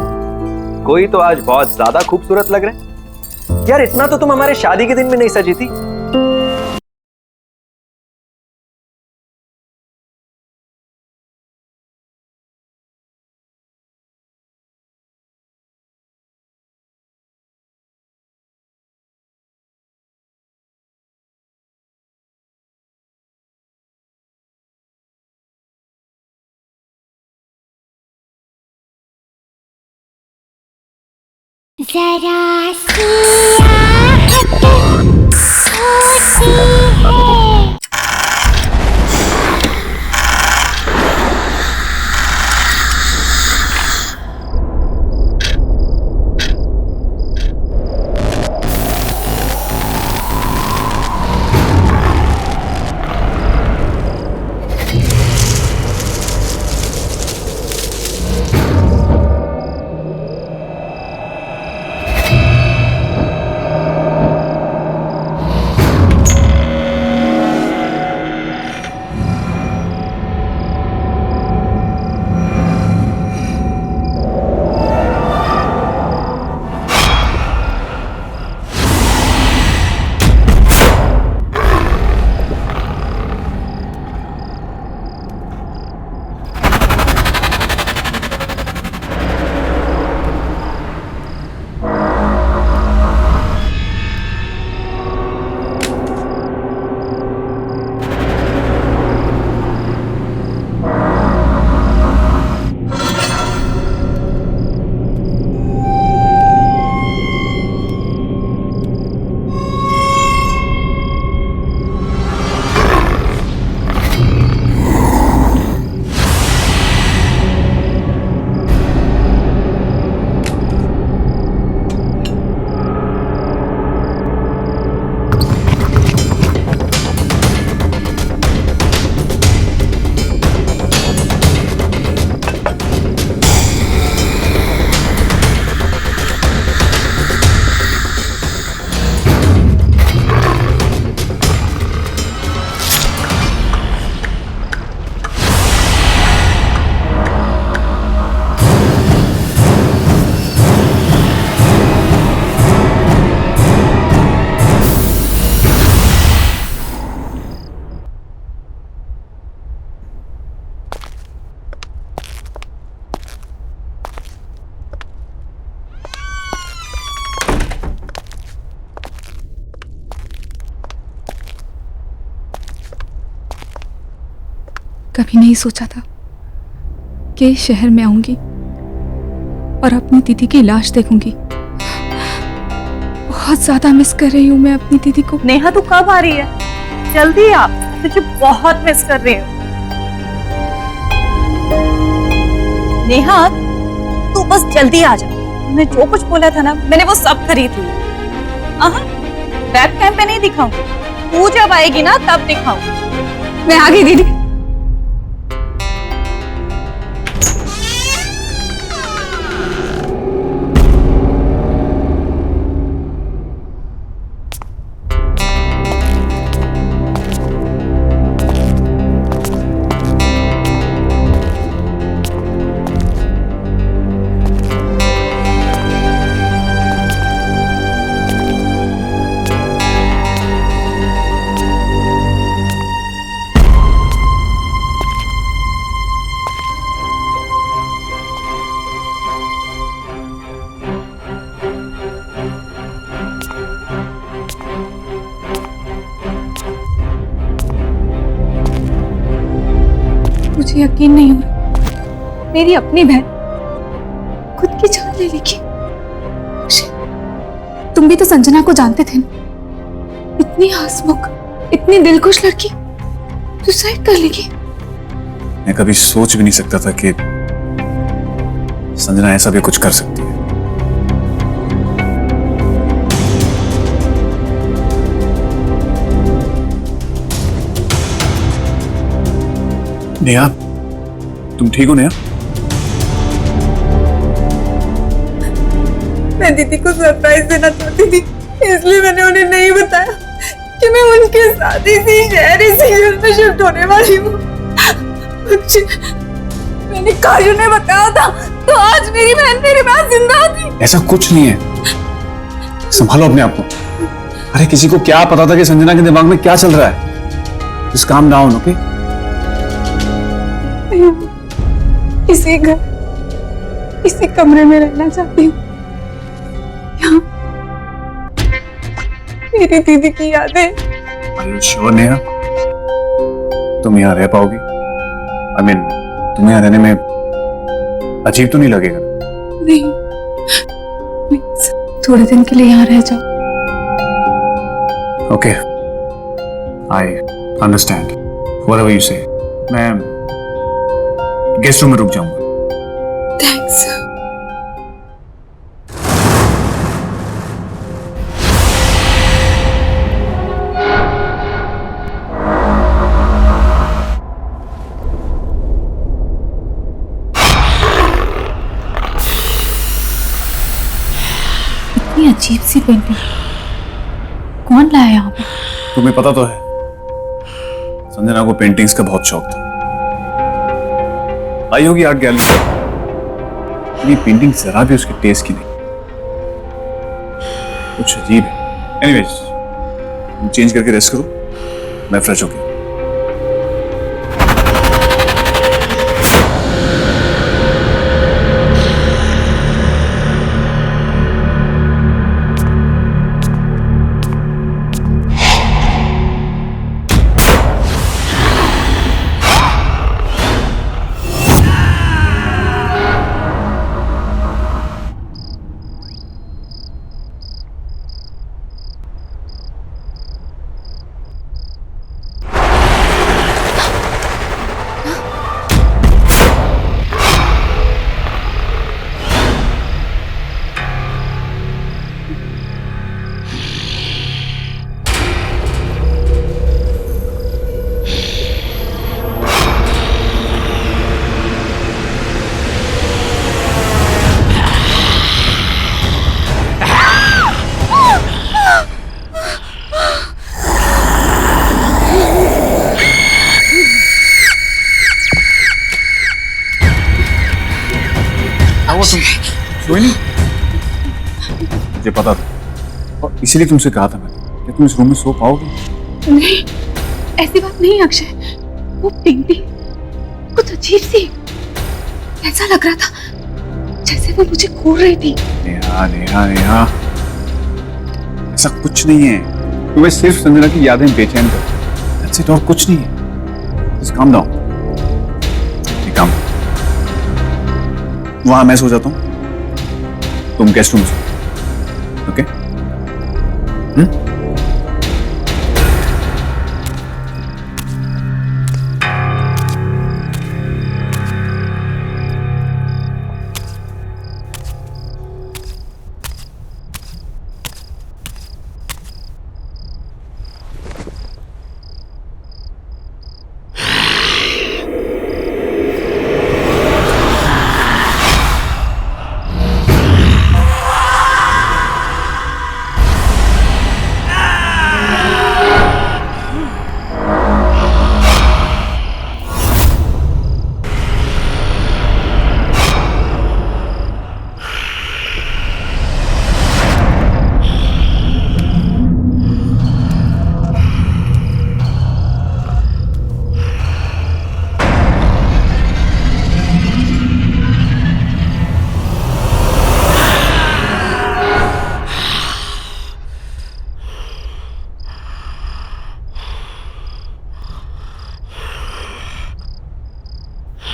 Speaker 4: कोई तो आज बहुत ज्यादा खूबसूरत लग रहा है। यार इतना तो तुम हमारे शादी के दिन में नहीं सजी थी।
Speaker 16: जरा सी आहट होती है।
Speaker 17: कभी नहीं सोचा था कि इस शहर में आऊंगी और अपनी दीदी की लाश देखूंगी। बहुत ज्यादा मिस कर रही हूँ मैं अपनी दीदी को।
Speaker 2: नेहा तू कब आ रही है? जल्दी आ, तुझे बहुत मिस कर रही हूँ। नेहा तू बस जल्दी आ जा। मैं जो कुछ बोला था ना, मैंने वो सब खरीद ली। वेब कैम पे नहीं दिखाऊंगी, तू जब आएगी ना तब दिखाऊंगी।
Speaker 17: मैं आ गई दीदी। मुझे यकीन नहीं हो रहा, मेरी अपनी बहन खुद की जान ले लेगी। तुम भी तो संजना को जानते थे ना? इतनी हंसमुख, इतनी दिलखुश लड़की सुसाइड कर लेगी।
Speaker 18: मैं कभी सोच भी नहीं सकता था कि संजना ऐसा भी कुछ कर सकती है। नेहा, तुम ठीक हो नेहा?
Speaker 1: मैं दीदी को सरप्राइज देना चाहती थी, इसलिए मैंने उन्हें नहीं बताया कि मैं उनके साथ इसी शहर, इसी घर में शिफ्ट होने वाली हूँ। मैंने काजू ने बताया था तो आज मेरी बहन मेरे पास जिंदा थी।
Speaker 18: ऐसा कुछ नहीं है, संभालो अपने आप को। अरे किसी को क्या पता था कि संजना के दिमाग में क्या चल रहा है। इस काम डाउन, ओके?
Speaker 17: इसी घर, इसी कमरे में रहना चाहती हूँ। यहाँ मेरी दीदी की यादें।
Speaker 18: Are you sure Neha? तुम यहाँ रह पाओगी? I mean, तुम्हें यहाँ रहने में अजीब तो नहीं लगेगा?
Speaker 17: नहीं, थोड़े दिन के लिए यहाँ रह जाओ।
Speaker 18: Okay, I understand. Whatever you say. मैं गेस्ट रूम में रुक जाऊंगा।
Speaker 17: थैंक्स। इतनी अजीब सी पेंटिंग कौन लाया यहाँ पे?
Speaker 18: तुम्हें पता तो है, संजना को पेंटिंग्स का बहुत शौक था। आई होगी आर्ट गैलरी। ये पेंटिंग जरा भी उसके टेस्ट की नहीं, कुछ अजीब है। एनीवेज, तुम चेंज करके रेस्ट करो, मैं फ्रेश होके। कोई नहीं, मुझे पता था और इसीलिए तुमसे कहा था मैंने कि तुम इस रूम में सो पाओगे।
Speaker 17: नहीं, ऐसी बात नहीं अक्षय। वो पेंटिंग कुछ अजीब सी, ऐसा लग रहा था जैसे वो मुझे घूर रही थी।
Speaker 18: नेहा नेहा नेहा, ऐसा कुछ नहीं है। तुम्हें सिर्फ संजना की यादें बेचैन कर, और कुछ नहीं है। Just calm down. वहां मैं सो जाता हूँ, तुम गेस्ट रूम सो। ओके?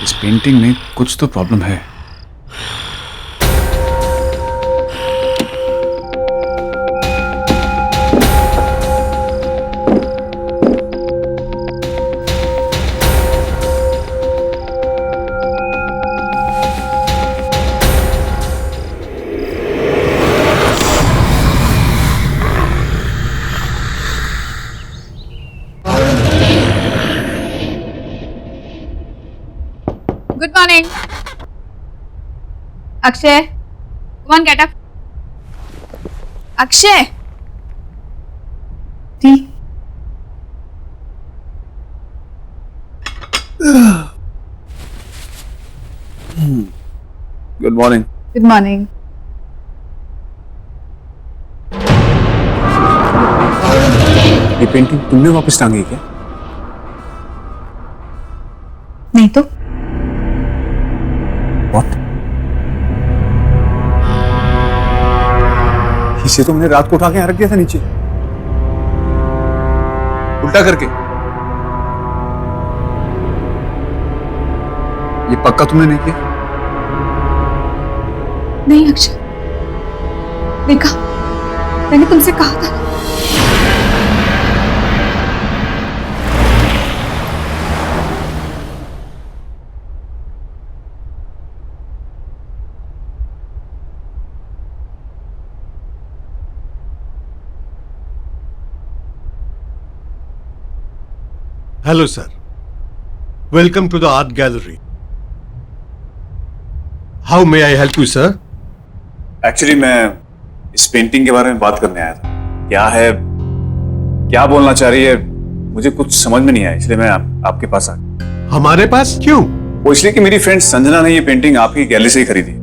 Speaker 18: इस पेंटिंग में कुछ तो प्रॉब्लम है।
Speaker 17: Good morning. Akshay, come on, get up. Akshay. Tea.
Speaker 18: Good morning.
Speaker 17: Good morning.
Speaker 18: ये पेंटिंग तुमने वापस टांगी क्या?
Speaker 17: नहीं तो
Speaker 18: इसे तुमने रात को उठा के यहाँ रख दिया था नीचे, उल्टा करके। ये पक्का तुमने नहीं किया?
Speaker 17: नहीं अक्षय, देखा, मैंने तुमसे कहा था।
Speaker 11: Hello, sir. Welcome to the art gallery. How may I help you, sir?
Speaker 18: Actually मैं इस पेंटिंग के बारे में बात करने आया था। क्या है, क्या बोलना चाह रही है, मुझे कुछ समझ में नहीं आया, इसलिए मैं आपके पास आ गया।
Speaker 11: हमारे पास क्यों?
Speaker 18: वो इसलिए कि मेरी फ्रेंड संजना ने ये पेंटिंग आपकी गैलरी से ही खरीदी।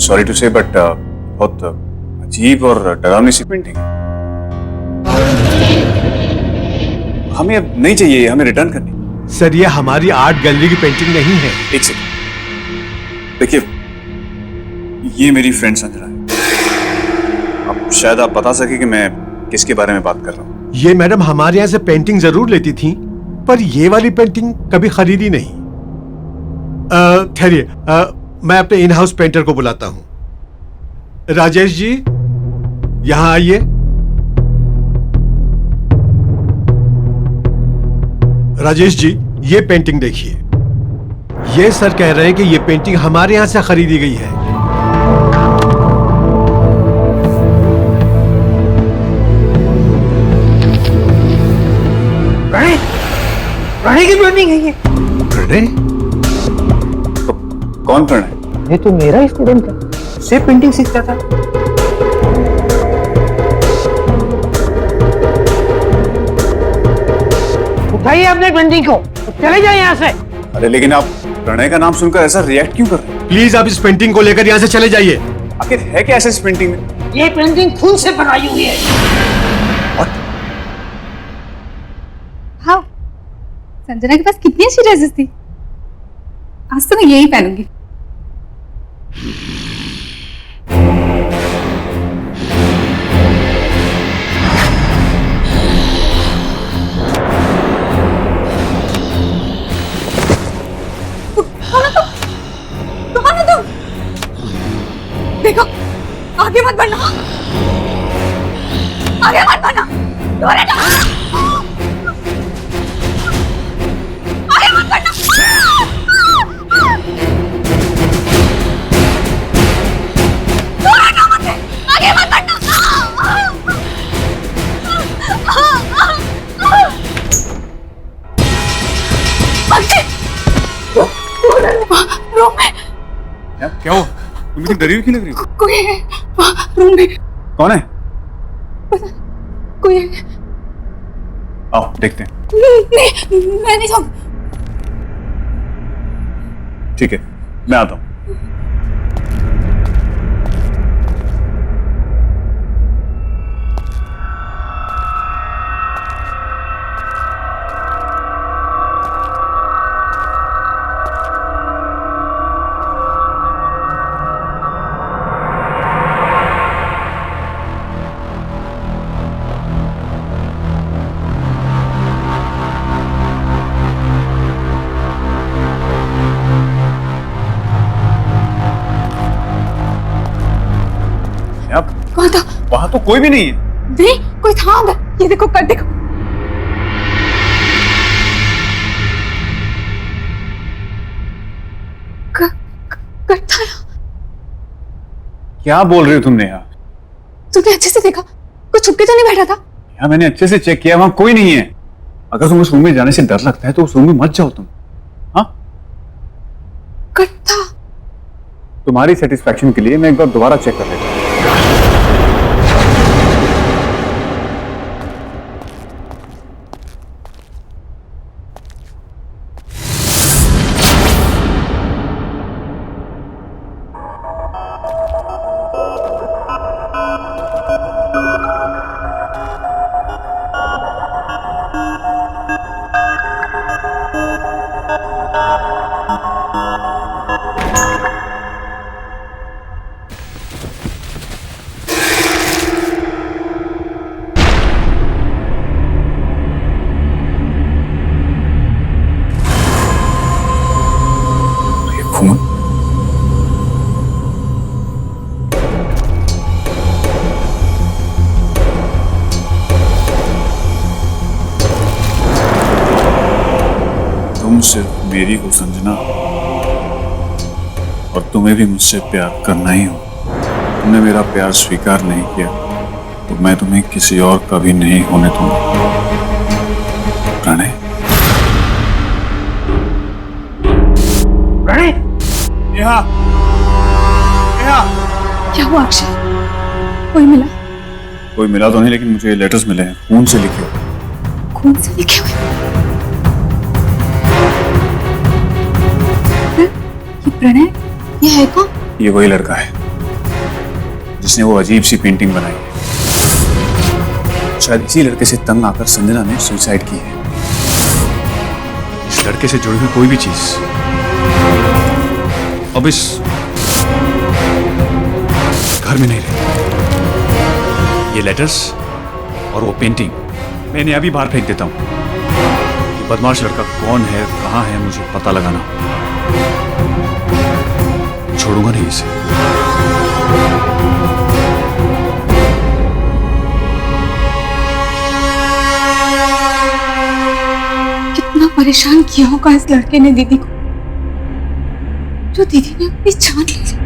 Speaker 18: सॉरी टू से, बट बहुत अजीब और डरावनी सी पेंटिंग है। हमें अब नहीं चाहिए, हमें रिटर्न करनी।
Speaker 11: सर, ये हमारी आर्ट गैलरी की पेंटिंग नहीं है।
Speaker 18: एक सेकंड, देखिए, ये मेरी फ्रेंड संजना है। अब शायद आप बता सके कि मैं किसके बारे में बात कर रहा हूँ।
Speaker 11: ये मैडम हमारे यहाँ से पेंटिंग जरूर लेती थी, पर ये वाली पेंटिंग कभी खरीदी नहीं। ठहरिए, मैं अपने इन हाउस पेंटर को बुलाता हूँ। राजेश जी, यहाँ आइए। राजेश जी, ये पेंटिंग देखिए। ये सर कह रहे हैं कि ये पेंटिंग हमारे यहाँ से खरीदी गई है।
Speaker 4: प्रणय की पेंटिंग है ये।
Speaker 18: प्रणय? कौन प्रणय?
Speaker 4: ये तो मेरा स्टूडेंट था, से पेंटिंग सीखता था। उठाइए अपने पेंटिंग को, चले जाए यहाँ से।
Speaker 18: अरे लेकिन आप प्रणय का नाम सुनकर ऐसा रिएक्ट क्यों कर रहे हैं?
Speaker 11: प्लीज आप इस पेंटिंग को लेकर यहाँ से चले जाइए।
Speaker 18: आखिर है क्या ऐसा इस पेंटिंग में?
Speaker 4: ये पेंटिंग खून से बनाई हुई है।
Speaker 17: हाँ, संजना के पास कितनी अच्छी ड्रेसेस थी। आज तो मैं यही पहनूंगी।
Speaker 1: देखो, आगे मत बढ़ना, आगे मत बढ़ना, दूर हटो, आगे मत बढ़ना, दूर हटो मुझसे, आगे मत बढ़ना। रूम में
Speaker 18: क्या हुआ? तुम इतनी डरी हुई क्यों लग रही हो?
Speaker 1: कोई है रूम में,
Speaker 18: कौन है?
Speaker 1: कोई है।
Speaker 18: आओ देखते हैं।
Speaker 1: नहीं, मैं नहीं जाऊँ।
Speaker 18: ठीक है, मैं आता हूँ।
Speaker 1: कौन था?
Speaker 18: वहां तो कोई भी नहीं है।
Speaker 1: नहीं, कोई था अंदर। ये देखो, कट देखो। कट था।
Speaker 18: क्या बोल रही हो तुमने यार?
Speaker 1: तूने अच्छे से देखा? कोई छुपके तो नहीं बैठा था?
Speaker 18: यार मैंने अच्छे से चेक किया, वहां कोई नहीं है। अगर तुम उस रूम में जाने से डर लगता है तो उस रूम में मत जाओ तुम। हाँ?
Speaker 1: कट था।
Speaker 18: तुम्हारी सेटिस्फैक्शन के लिए मैं एक बार दोबारा चेक कर लेता हूँ। तुम सिर्फ मेरी हो संजना, और तुम्हें भी मुझसे प्यार करना ही हो। तुमने मेरा प्यार स्वीकार नहीं किया तो मैं तुम्हें किसी और का भी नहीं होने दूंगा। प्रणय,
Speaker 1: प्रणय,
Speaker 18: यहाँ
Speaker 1: क्या हुआ अक्षय? कोई मिला?
Speaker 18: कोई मिला तो नहीं, लेकिन मुझे ये लेटर्स मिले हैं, खून से लिखे हुए।
Speaker 1: खून से लिखे हुए? ये प्रणय, ये है कौन?
Speaker 18: ये वही लड़का है जिसने वो अजीब सी पेंटिंग बनाई है। शायद इसी लड़के से तंग आकर संजना ने सुसाइड की है। इस लड़के से जुड़ी हुई कोई भी चीज अब इस घर में नहीं रही। ये लेटर्स और वो पेंटिंग मैं इन्हें अभी बाहर फेंक देता हूं। ये बदमाश लड़का कौन है, कहां है, मुझे पता लगाना। छोड़ूंगा नहीं इसे।
Speaker 1: कितना परेशान किया होगा इस लड़के ने दीदी को, जो दीदी ने अपनी जान ले ली।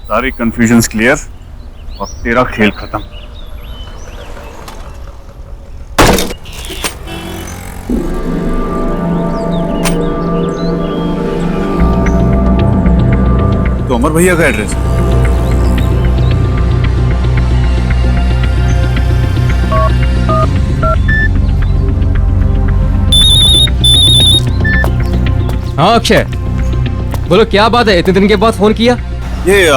Speaker 18: सारी कंफ्यूजन्स क्लियर और तेरा खेल खत्म। तो अमर भैया का एड्रेस है।
Speaker 6: हाँ अक्षय, बोलो क्या बात है, इतने दिन के बाद फोन किया?
Speaker 18: ये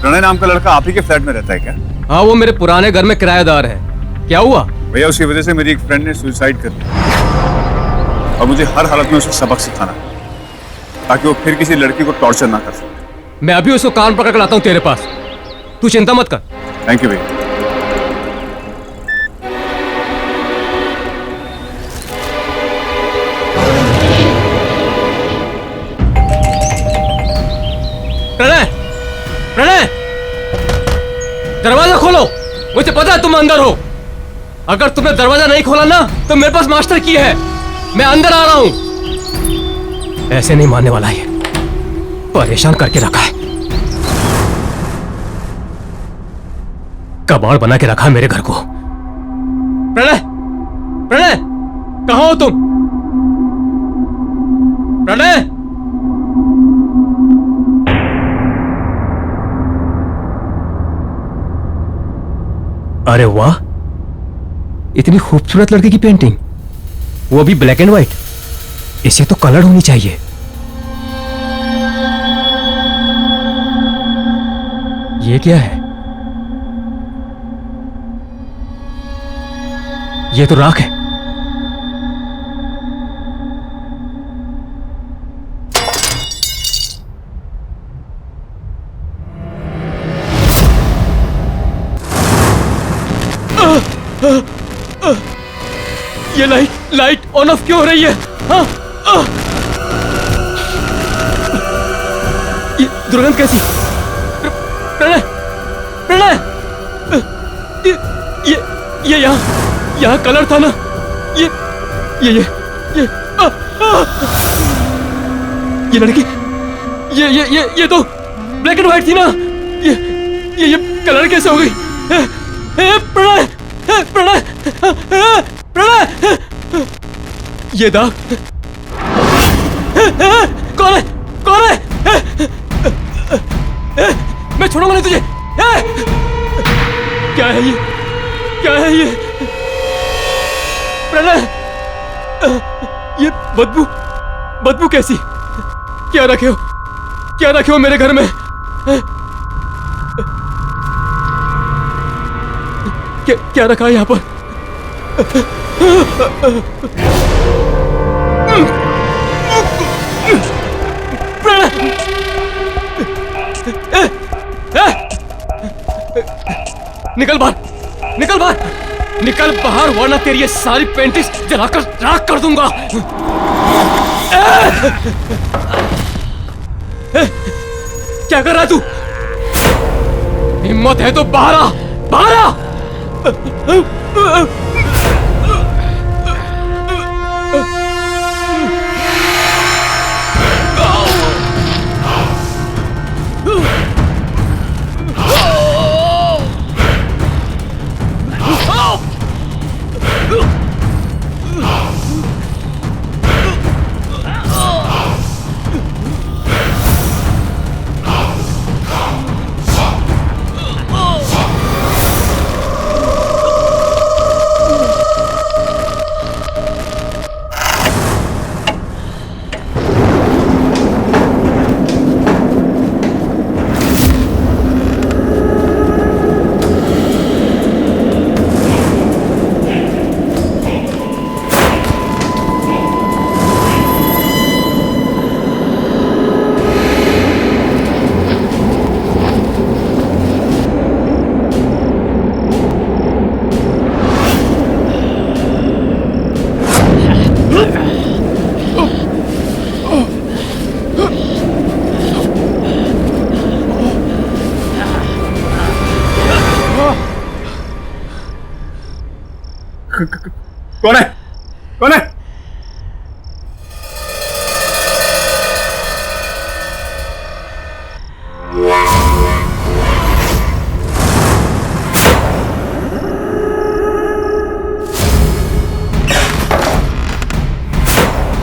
Speaker 18: प्रणय नाम का लड़का आप ही के फ्लैट में रहता है क्या?
Speaker 6: हाँ, वो मेरे पुराने घर में किराएदार है। क्या हुआ?
Speaker 18: भैया उसकी वजह से मेरी एक फ्रेंड ने सुसाइड कर लिया और मुझे हर हालत में उसे सबक सिखाना है ताकि वो फिर किसी लड़की को टॉर्चर ना कर सके।
Speaker 6: मैं अभी उसको कान पकड़ कर लाता हूँ तेरे पास, तू चिंता मत कर।
Speaker 18: थैंक यू भैया।
Speaker 6: दरवाजा खोलो, मुझे पता है तुम अंदर हो। अगर तुमने दरवाजा नहीं खोला ना तो मेरे पास मास्टर की है, मैं अंदर आ रहा हूं। ऐसे नहीं मानने वाला ये, परेशान करके रखा है, कबाड़ बना के रखा है मेरे घर को। प्रणय, प्रणय, कहां हो तुम? प्रणय, अरे वाह, इतनी खूबसूरत लड़की की पेंटिंग, वो भी ब्लैक एंड व्हाइट। इसे तो कलर होनी चाहिए। ये क्या है? ये तो राख है। ये लाइट ऑन ऑफ क्यों हो रही है? ये दुर्गंध कैसी? प्रणय, प्रणय, ये यहाँ कलर था ना? ये लड़की, ये तो ब्लैक एंड व्हाइट थी ना? ये कलर कैसे हो गई? प्रणय, प्रणय, प्रणय, ये दाग कौन है? कौन है? मैं छोड़ूंगा नहीं तुझे। क्या है ये? क्या है ये? प्रणय, ये बदबू कैसी? क्या रखे हो? क्या रखे हो मेरे घर में? क्या रखा है यहाँ पर? निकल बाहर, निकल बाहर, निकल बाहर, वरना तेरी ये सारी पेंटिंग्स जलाकर राख कर दूंगा। क्या कर रहा तू? हिम्मत है तो बाहर आ, बाहर आ।
Speaker 11: कौन है? कौन है?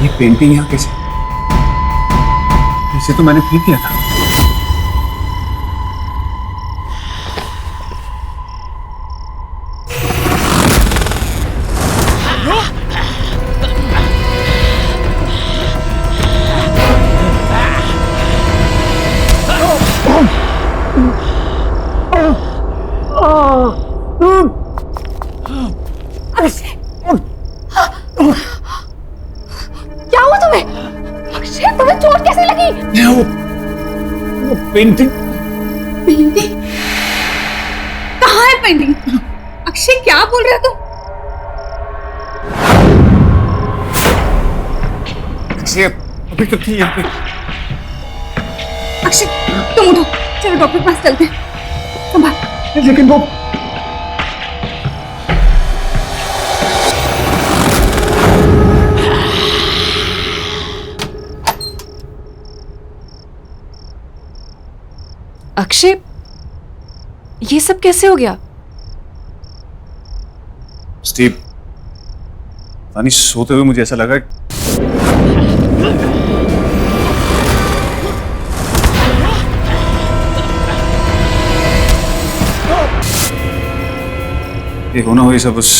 Speaker 18: ये पेंटिंग यहाँ कैसे? इसे तो मैंने फेंक दिया था।
Speaker 17: क्या हुआ तुम्हें? अक्षय, तुम्हें चोट कैसे लगी?
Speaker 18: वो पेंटिंग।
Speaker 17: पेंटिंग? कहाँ है पेंटिंग? अक्षय, क्या बोल रहे हो तुम?
Speaker 18: अक्षय अभी तो थी यहाँ पे।
Speaker 17: अक्षय, तुम उठो, चलो डॉक्टर के पास चलते हैं। संभाल,
Speaker 18: लेकिन वो
Speaker 7: अक्षय, ये सब कैसे हो गया?
Speaker 18: स्टीव, पता नहीं सोते हुए मुझे ऐसा लगा ये होना हो, ये सब उस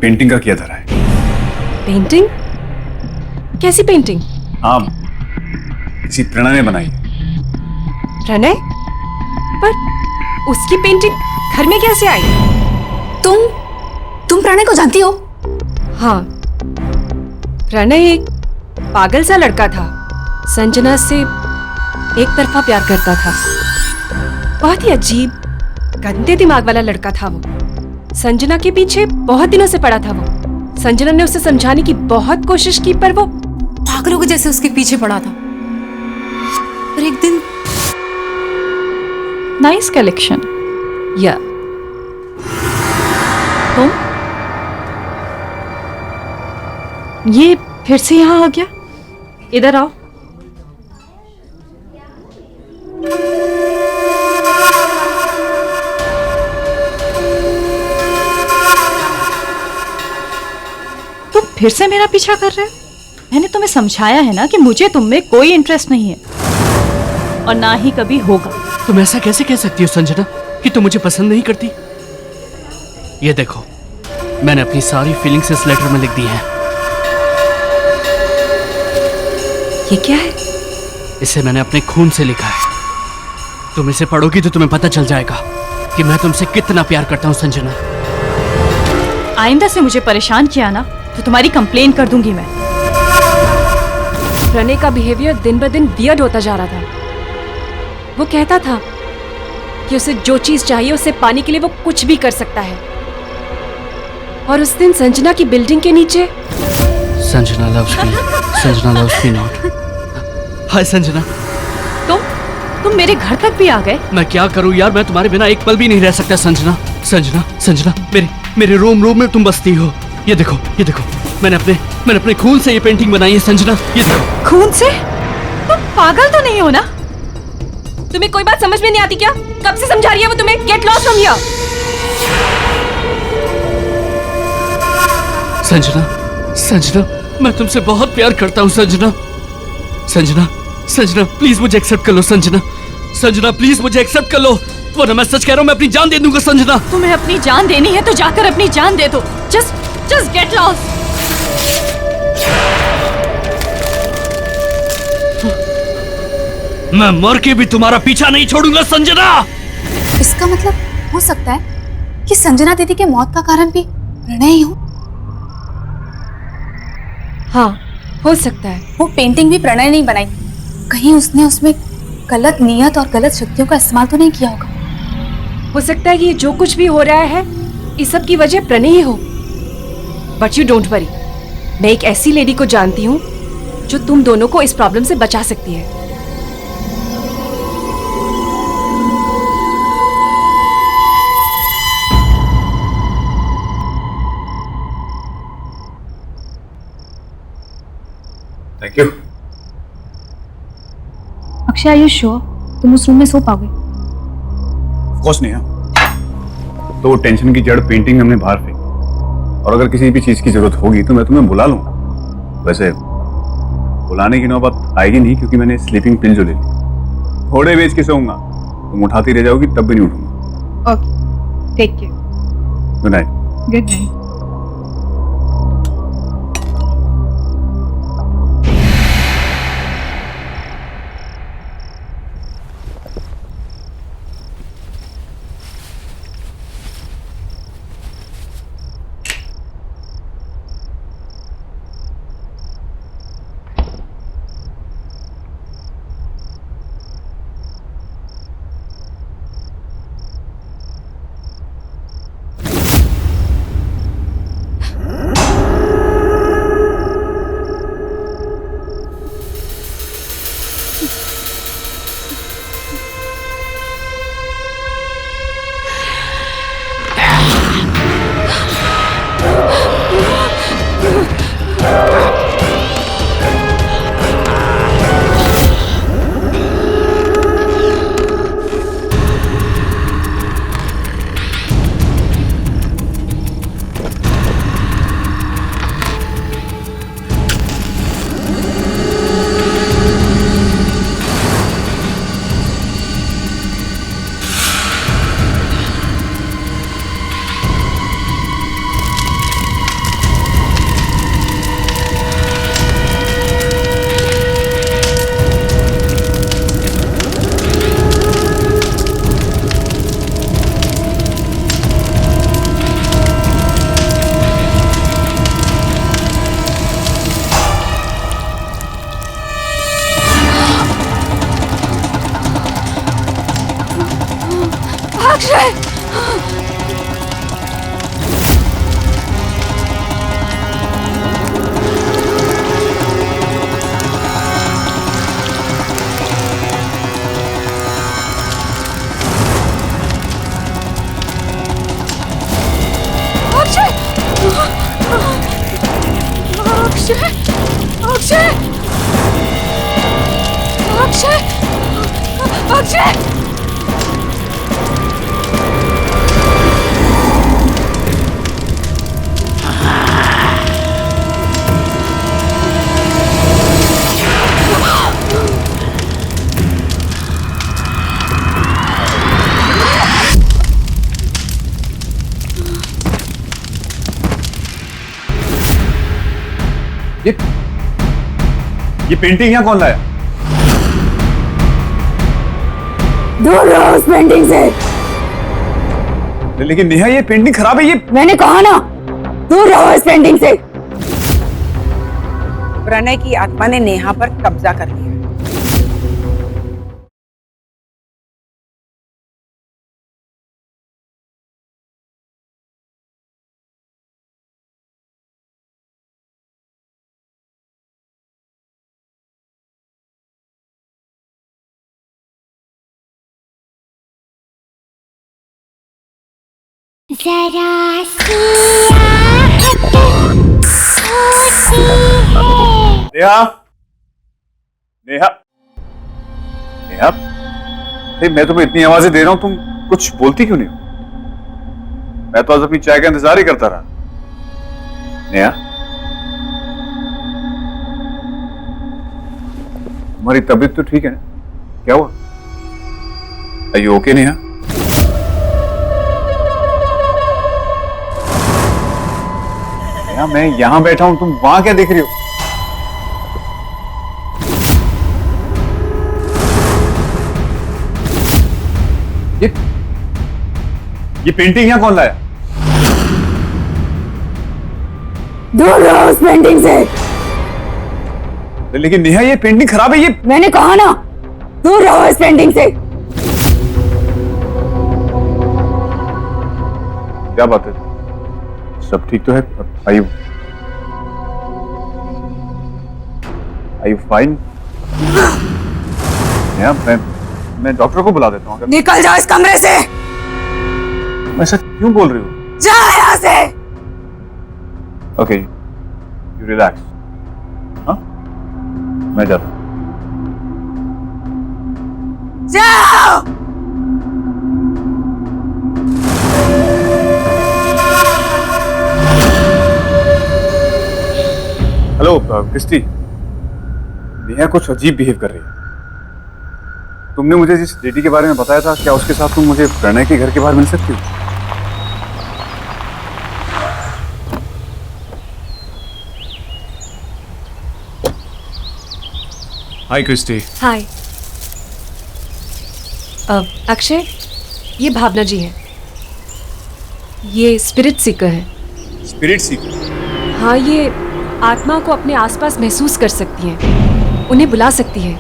Speaker 18: पेंटिंग का किया धरा है।
Speaker 7: पेंटिंग? कैसी पेंटिंग?
Speaker 18: हाँ, किसी प्रणय ने बनाई है।
Speaker 7: प्रणय? पर उसकी पेंटिंग घर में कैसे आई?
Speaker 8: तुम प्रणय को जानती हो?
Speaker 7: हाँ, प्रणय एक पागल सा लड़का था। संजना से एक तरफा प्यार करता था। बहुत ही अजीब, गंदे दिमाग वाला लड़का था वो। संजना के पीछे बहुत दिनों से पड़ा था वो। संजना ने उसे समझाने की बहुत कोशिश की, पर वो
Speaker 8: पागलों के जैसे उसके पीछे पड़ा था। पर एक दिन
Speaker 17: नाइस कलेक्शन।
Speaker 7: या
Speaker 17: तुम ये फिर से यहाँ आ गया? इधर आओ। तुम फिर से मेरा पीछा कर रहे हो? मैंने तुम्हें समझाया है ना कि मुझे तुम में कोई इंटरेस्ट नहीं है और ना ही कभी होगा।
Speaker 6: तुम ऐसा कैसे कह सकती हो संजना कि तुम मुझे पसंद नहीं करती? ये देखो, मैंने अपनी सारी फीलिंग्स इस लेटर में लिख दी हैं।
Speaker 7: ये क्या है?
Speaker 6: इसे मैंने अपने खून से लिखा है। तुम इसे पढ़ोगी तो तुम्हें पता चल जाएगा कि मैं तुमसे कितना प्यार करता हूँ संजना।
Speaker 17: आइंदा से मुझे परेशान किया ना तो तुम्हारी कंप्लेन कर दूंगी मैं।
Speaker 7: प्रणय का बिहेवियर दिन ब दिन वियर्ड होता जा रहा था। वो कहता था कि उसे जो चीज चाहिए उसे पाने के लिए वो कुछ भी कर सकता है। और उस दिन संजना की बिल्डिंग के नीचे
Speaker 6: Sanjana loves me. Sanjana loves me not. हाय संजना।
Speaker 17: तुम मेरे घर तक भी आ गए?
Speaker 6: मैं क्या करूं यार, मैं तुम्हारे बिना एक पल भी नहीं रह सकता संजना। संजना, संजना, मेरे रोम में तुम बसती हो। ये देखो, ये देखो, मैंने अपने खून से ये पेंटिंग बनाई है संजना। ये देखो।
Speaker 17: खून से? तुम पागल तो नहीं हो ना?
Speaker 7: तुम्हें कोई बात समझ में नहीं आती क्या? कब से समझा रही है वो तुम्हें? Get lost from here.
Speaker 6: Sanjana, Sanjana, मैं तुमसे बहुत प्यार करता हूँ संजना। संजना, संजना, प्लीज मुझे एक्सेप्ट कर लो संजना। संजना, प्लीज मुझे एक्सेप्ट कर लो, वरना मैं सच कह रहा हूँ, मैं अपनी जान दे दूंगा संजना।
Speaker 17: तुम्हें अपनी जान देनी है तो जाकर अपनी जान दे दो। Just get lost.
Speaker 6: मैं मर के भी तुम्हारा पीछा नहीं छोड़ूंगा संजना।
Speaker 8: इसका मतलब हो सकता है कि संजना दीदी के मौत का कारण भी प्रणय ही हो।
Speaker 7: हाँ, हो सकता है।
Speaker 8: वो पेंटिंग भी प्रणय नहीं बनाई। कहीं उसने उसमें गलत नियत और गलत शक्तियों का इस्तेमाल तो नहीं किया होगा।
Speaker 7: हो सकता है कि ये जो कुछ भी हो रहा है इस सब की वजह प्रणय ही हो। बट यू डोंट वरी, मैं एक ऐसी लेडी को जानती हूँ जो तुम दोनों को इस प्रॉब्लम से बचा सकती है।
Speaker 18: Thank you.
Speaker 17: Akshay, are you sure तुम उस रूम में सो पाओगे?
Speaker 18: ऑफ कोर्स नहीं। हाँ, तो टेंशन की जड़ पेंटिंग हमने बाहर फेंकी, और अगर किसी भी चीज की जरूरत होगी तो मैं तुम्हें बुला लूंगा। वैसे बुलाने की नौबत आएगी नहीं, क्योंकि मैंने स्लीपिंग पिल जो ले ली, थोड़े बेच के सोऊंगा, तुम उठाती रह जाओगी तब भी नहीं उठूंगा।
Speaker 17: Okay, take care.
Speaker 18: Good night.
Speaker 17: Good night.
Speaker 1: Akshay Akshay Akshay
Speaker 18: ये पेंटिंग यहाँ कौन लाया?
Speaker 16: दूर रहो उस पेंटिंग से।
Speaker 18: लेकिन नेहा ये पेंटिंग खराब है। ये
Speaker 16: मैंने कहा ना, दूर रहो इस पेंटिंग से।
Speaker 19: प्रणय की आत्मा ने नेहा पर कब्जा कर लिया।
Speaker 16: जरा सी आहट होती है।
Speaker 18: नेहा, नेहा, नेहा, अरे मैं तुम्हें इतनी आवाजें दे रहा हूं, तुम कुछ बोलती क्यों नहीं हो? मैं तो आज अपनी चाय का इंतजार ही करता रहा। नेहा, तुम्हारी तबीयत तो ठीक है ना? क्या हुआ? Are you okay, Neha? Neha, मैं यहां बैठा हूं, तुम वहां क्या देख रही हो? ये पेंटिंग यहां कौन लाया?
Speaker 16: दूर रहो उस पेंटिंग से।
Speaker 18: लेकिन नेहा ये पेंटिंग खराब है। ये
Speaker 16: मैंने कहा ना, दूर रहो इस पेंटिंग से।
Speaker 18: क्या बात है? सब ठीक तो है? Are you fine? मैं डॉक्टर को बुला देता हूँ।
Speaker 16: निकल जाओ इस कमरे से।
Speaker 18: ऐसा क्यों बोल रही हो?
Speaker 16: जाओ यहाँ से।
Speaker 18: Okay, you relax. हाँ, मैं जाता हूँ।
Speaker 16: जाओ।
Speaker 18: हेलो क्रिस्टी, नेहा कुछ अजीब बिहेव कर रही है। तुमने मुझे जिस लेडी के बारे में बताया था, क्या उसके साथ तुम मुझे प्रणय के घर के बाहर मिल सकती हो? हाय क्रिस्टी।
Speaker 2: हाय अक्षय, ये भावना जी है। ये स्पिरिट सीकर है।
Speaker 18: स्पिरिट सीकर?
Speaker 2: हाँ, ये आत्मा को अपने आसपास महसूस कर सकती है, उन्हें बुला सकती है।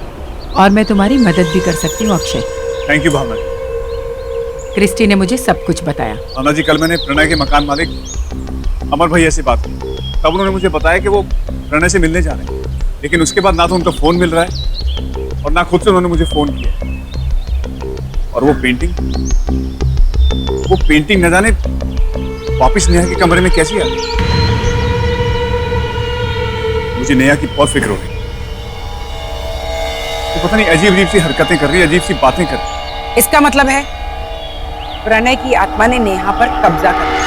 Speaker 19: और मैं तुम्हारी मदद भी कर सकती हूँ Akshay.
Speaker 18: Thank you Bhavana ji.
Speaker 19: Christy ने मुझे सब कुछ बताया।
Speaker 18: भावना जी, कल मैंने प्रणय के मकान मालिक अमर भैया से बात की, तब उन्होंने मुझे बताया कि वो प्रणय से मिलने जा रहे हैं। लेकिन उसके बाद ना तो उनका फोन मिल रहा है और ना खुद से उन्होंने मुझे फोन किया। और वो पेंटिंग न जाने वापिस नेहा के कमरे में कैसी आ गई। मुझे नेहा की बहुत फिक्र हो रही है। तो पता नहीं अजीब सी हरकतें कर रही है, अजीब सी बातें कर रही है।
Speaker 19: इसका मतलब है प्रणय की आत्मा ने नेहा पर कब्जा कर लिया।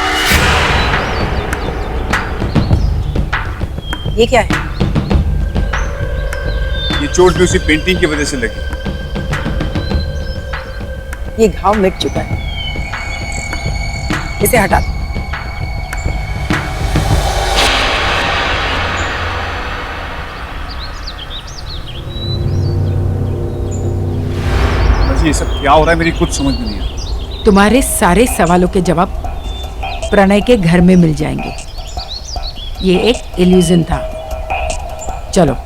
Speaker 19: ये क्या है?
Speaker 18: ये चोट भी उसी पेंटिंग की वजह से लगी।
Speaker 19: ये घाव मिट चुका है, इसे हटा दो।
Speaker 18: ये सब क्या हो रहा है, मेरी कुछ समझ में नहीं आ रहा।
Speaker 19: तुम्हारे सारे सवालों के जवाब प्रणय के घर में मिल जाएंगे। ये एक इल्यूजन था। चलो।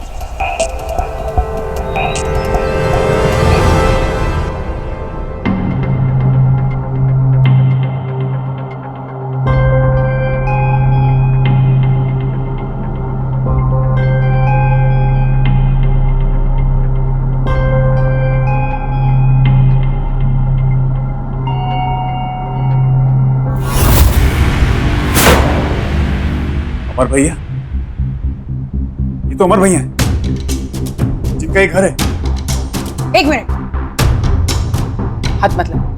Speaker 18: अमर भैया, ये तो अमर भैया हैं, जिनका एक घर है।
Speaker 19: एक मिनट, हाथ मत लगा।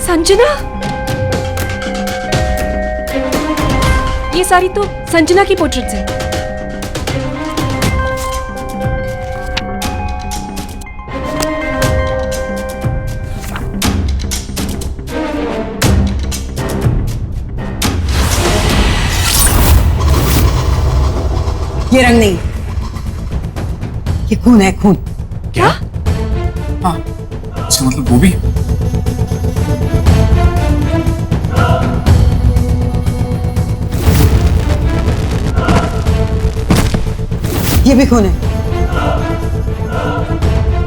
Speaker 7: संजना, ये सारी तो संजना की पोर्ट्रेट्स है।
Speaker 19: ये रंग नहीं, ये खून है, खून।
Speaker 18: क्या?
Speaker 19: हाँ।
Speaker 18: अच्छा, मतलब वो भी?
Speaker 19: ये भी खून है,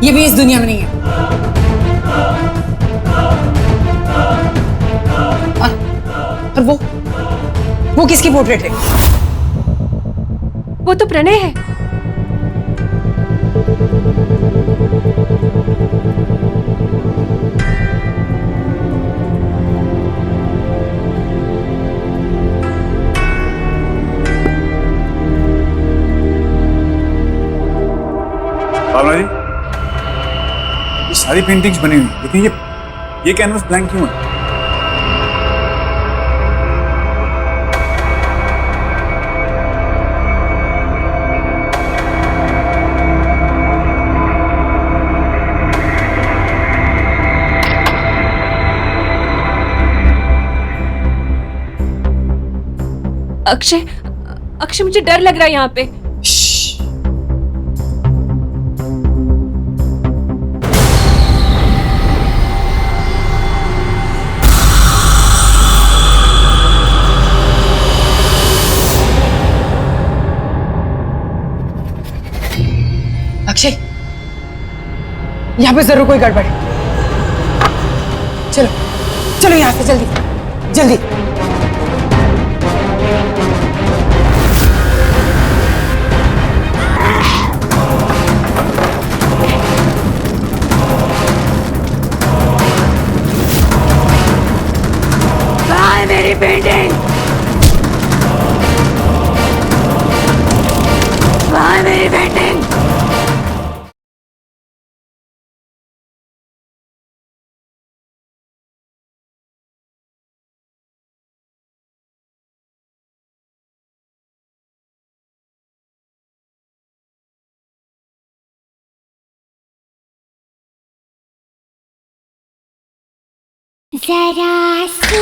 Speaker 19: ये भी इस दुनिया में नहीं है। और वो किसकी पोर्ट्रेट है?
Speaker 7: वो तो प्रणय है।
Speaker 18: भावना जी, ये सारी पेंटिंग्स बनी हुई, लेकिन ये कैनवस ब्लैंक क्यों है?
Speaker 7: अक्षय, मुझे डर लग रहा है यहाँ पे।
Speaker 19: अक्षय, यहाँ पे जरूर कोई गड़बड़ है। चलो चलो यहाँ से जल्दी जल्दी।
Speaker 16: मेरी पेंटिंग, कहाँ है मेरी पेंटिंग?
Speaker 20: जरा सी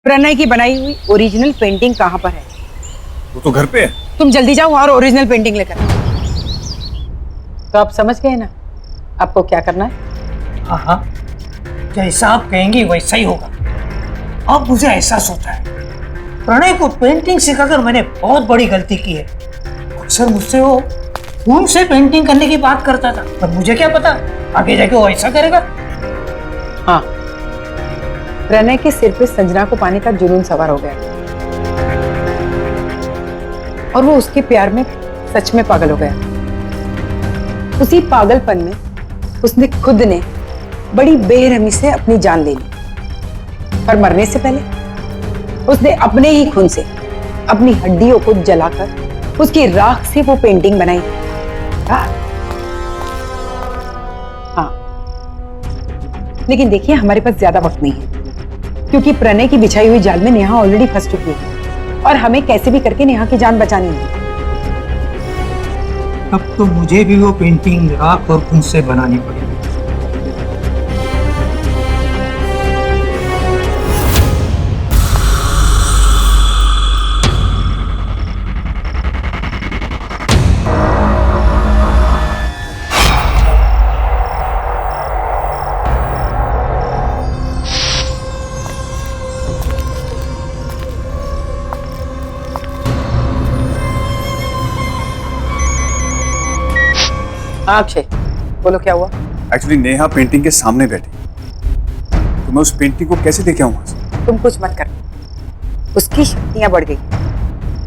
Speaker 19: प्रणय की बनाई हुई ओरिजिनल पेंटिंग कहाँ पर है?
Speaker 18: वो तो घर पे है।
Speaker 19: तुम जल्दी जाओ और ओरिजिनल पेंटिंग लेकर आओ। तो आप समझ गए ना आपको क्या करना है?
Speaker 21: हाँ हाँ, जैसा आप कहेंगी वैसा ही होगा। अब मुझे एहसास होता है प्रणय को पेंटिंग सिखाकर मैंने बहुत बड़ी गलती की है। अक्सर मुझसे वो खून से पेंटिंग करने की बात करता था, पर मुझे क्या पता आगे जाके वो ऐसा करेगा।
Speaker 19: हाँ, प्रणय के सिर पे संजना को पाने का जुनून सवार हो गया और वो उसके प्यार में सच में पागल हो गया। उसी पागलपन में उसने खुद ने बड़ी बेरहमी से अपनी जान ले ली और मरने से पहले उसने अपने ही खून से अपनी हड्डियों को जलाकर उसकी राख से वो पेंटिंग बनाई। हाँ, लेकिन देखिए हमारे पास ज्यादा वक्त नहीं है क्योंकि प्रणय की बिछाई हुई जाल में नेहा ऑलरेडी फंस चुकी है और हमें कैसे भी करके नेहा की जान बचानी है।
Speaker 21: अब तो मुझे भी वो पेंटिंग राख और खून से बनानी पड़ेगी।
Speaker 19: अक्षय बोलो क्या हुआ?
Speaker 18: एक्चुअली नेहा पेंटिंग के सामने बैठी, तो मैं उस पेंटिंग को कैसे लेके आऊं वहां से?
Speaker 19: तुम कुछ मत कर, उसकी शक्तियां बढ़ गई,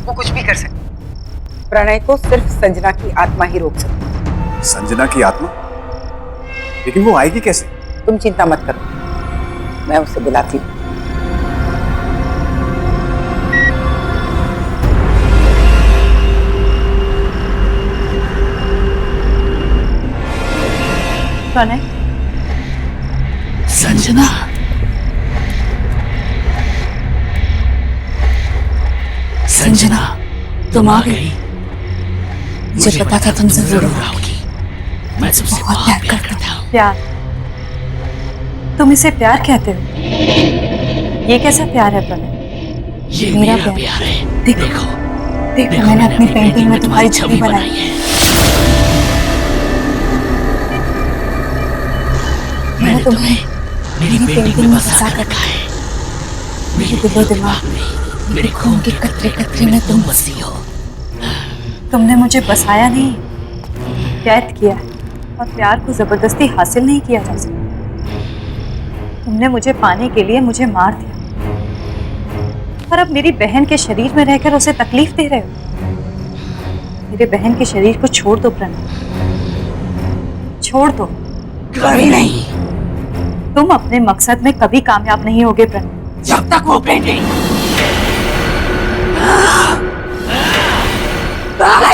Speaker 19: वो कुछ भी कर सकती। प्रणय को सिर्फ संजना की आत्मा ही रोक सकती है।
Speaker 18: संजना की आत्मा? लेकिन वो आएगी कैसे?
Speaker 19: तुम चिंता मत करो, मैं उसे बुलाती हूँ।
Speaker 8: प्रणय,
Speaker 16: संजना, संजना, तुम आ गई।
Speaker 8: मुझे पता था तुम जरूर
Speaker 16: आओगी। मैं तुमसे
Speaker 8: बहुत
Speaker 16: बहुत
Speaker 8: प्यार करता हूँ। प्यार? तुम इसे प्यार कहते हो? ये कैसा प्यार है प्रणय?
Speaker 16: ये मेरा प्यार है।
Speaker 8: देखो, देखो मैंने अपनी पेंटिंग में तुम्हारी छवि बनाई है। मैंने तुम्हें मेरी पेंटिंग में बसा रखा है। मेरे दिलो दिमाग में, मेरे खून के कतरे कतरे में तुम बसी हो। तुमने मुझे बसाया नहीं, कैद किया है। और प्यार को जबरदस्ती हासिल नहीं किया जा सकता। तुमने मुझे पाने के लिए मुझे मार दिया, और अब मेरी बहन के शरीर में रहकर उसे तकलीफ दे रहे हो। मेरे बहन के शरीर को छोड़ दो प्रणय, छोड़ दो।
Speaker 16: कभी नहीं।
Speaker 8: तुम अपने मकसद में कभी कामयाब नहीं होगे प्रणय,
Speaker 16: जब तक वो पेंटिंग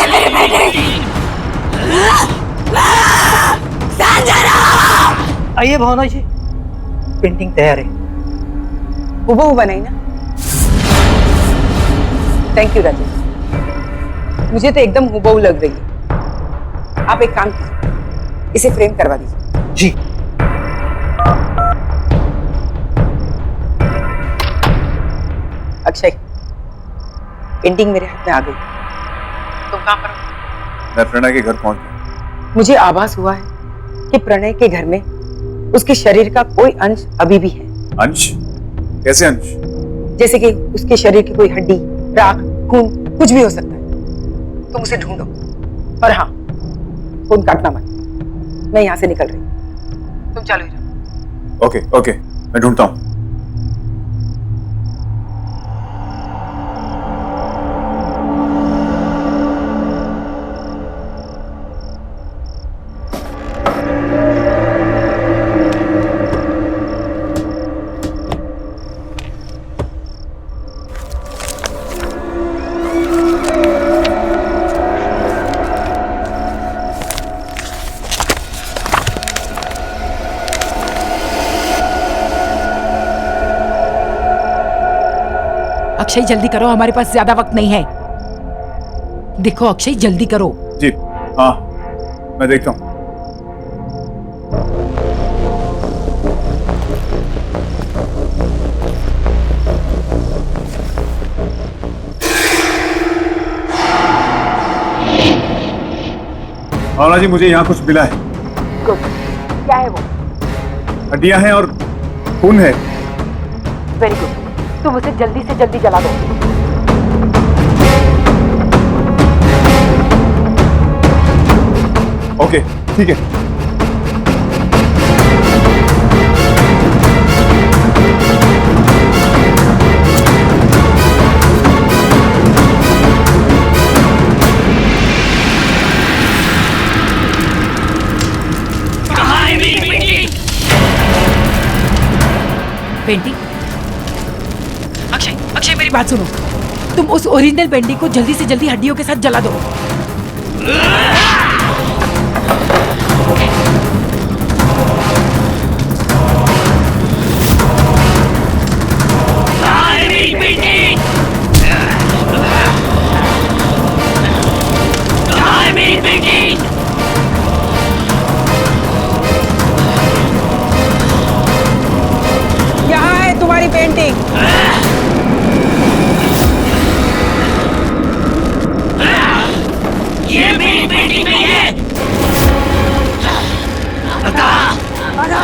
Speaker 16: मेरी पेंटिंग।
Speaker 21: आइए भावना जी, पेंटिंग तैयार है।
Speaker 19: हुबहू बनाई ना? थैंक यू राजेश, मुझे तो एकदम हुबहू लग रही है। आप एक काम कीजिए, इसे फ्रेम करवा दीजिए।
Speaker 21: जी।
Speaker 19: अक्षय, पेंटिंग मेरे हाथ में आ गई। तुम कहाँ पर हो?
Speaker 18: मैं प्रणय के घर पहुंच गया।
Speaker 19: मुझे आभास हुआ है कि प्रणय के घर में उसके शरीर का कोई अंश अभी भी है।
Speaker 18: अंश? कैसे अंश?
Speaker 19: जैसे कि उसके शरीर की कोई हड्डी, राख, खून, कुछ भी हो सकता है। तुम उसे ढूंढो। और हाँ, फोन काटना मत, मैं यहाँ से निकल रही हूँ। तुम चालू ही रहो।
Speaker 18: ओके ओके, मैं ढूंढता हूँ।
Speaker 20: अक्षय जल्दी करो, हमारे पास ज्यादा वक्त नहीं है। देखो अक्षय जल्दी करो।
Speaker 18: जी हाँ, मैं देखता हूँ। भावना जी, मुझे यहाँ कुछ मिला है।
Speaker 19: गुड। क्या है वो?
Speaker 18: हड्डियां हैं और खून है।
Speaker 19: वेरी गुड, तुम उसे जल्दी से जल्दी जला दो।
Speaker 18: ओके ठीक है।
Speaker 16: कहाँ है मेरी पेंटिंग?
Speaker 20: पेंटिंग? अक्षय, अक्षय मेरी बात सुनो, तुम उस ओरिजिनल पेंटिंग को जल्दी से जल्दी हड्डियों के साथ जला दो।
Speaker 19: यहाँ है तुम्हारी पेंटिंग।
Speaker 16: ये मेरी पेंटिंग नहीं है। बता, बता,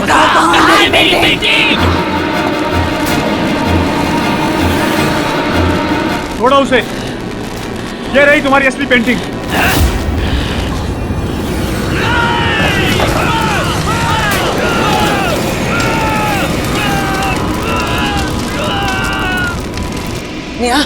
Speaker 16: कहाँ है मेरी पेंटिंग?
Speaker 18: छोड़ो उसे, ये रही तुम्हारी असली पेंटिंग।
Speaker 19: नेहा,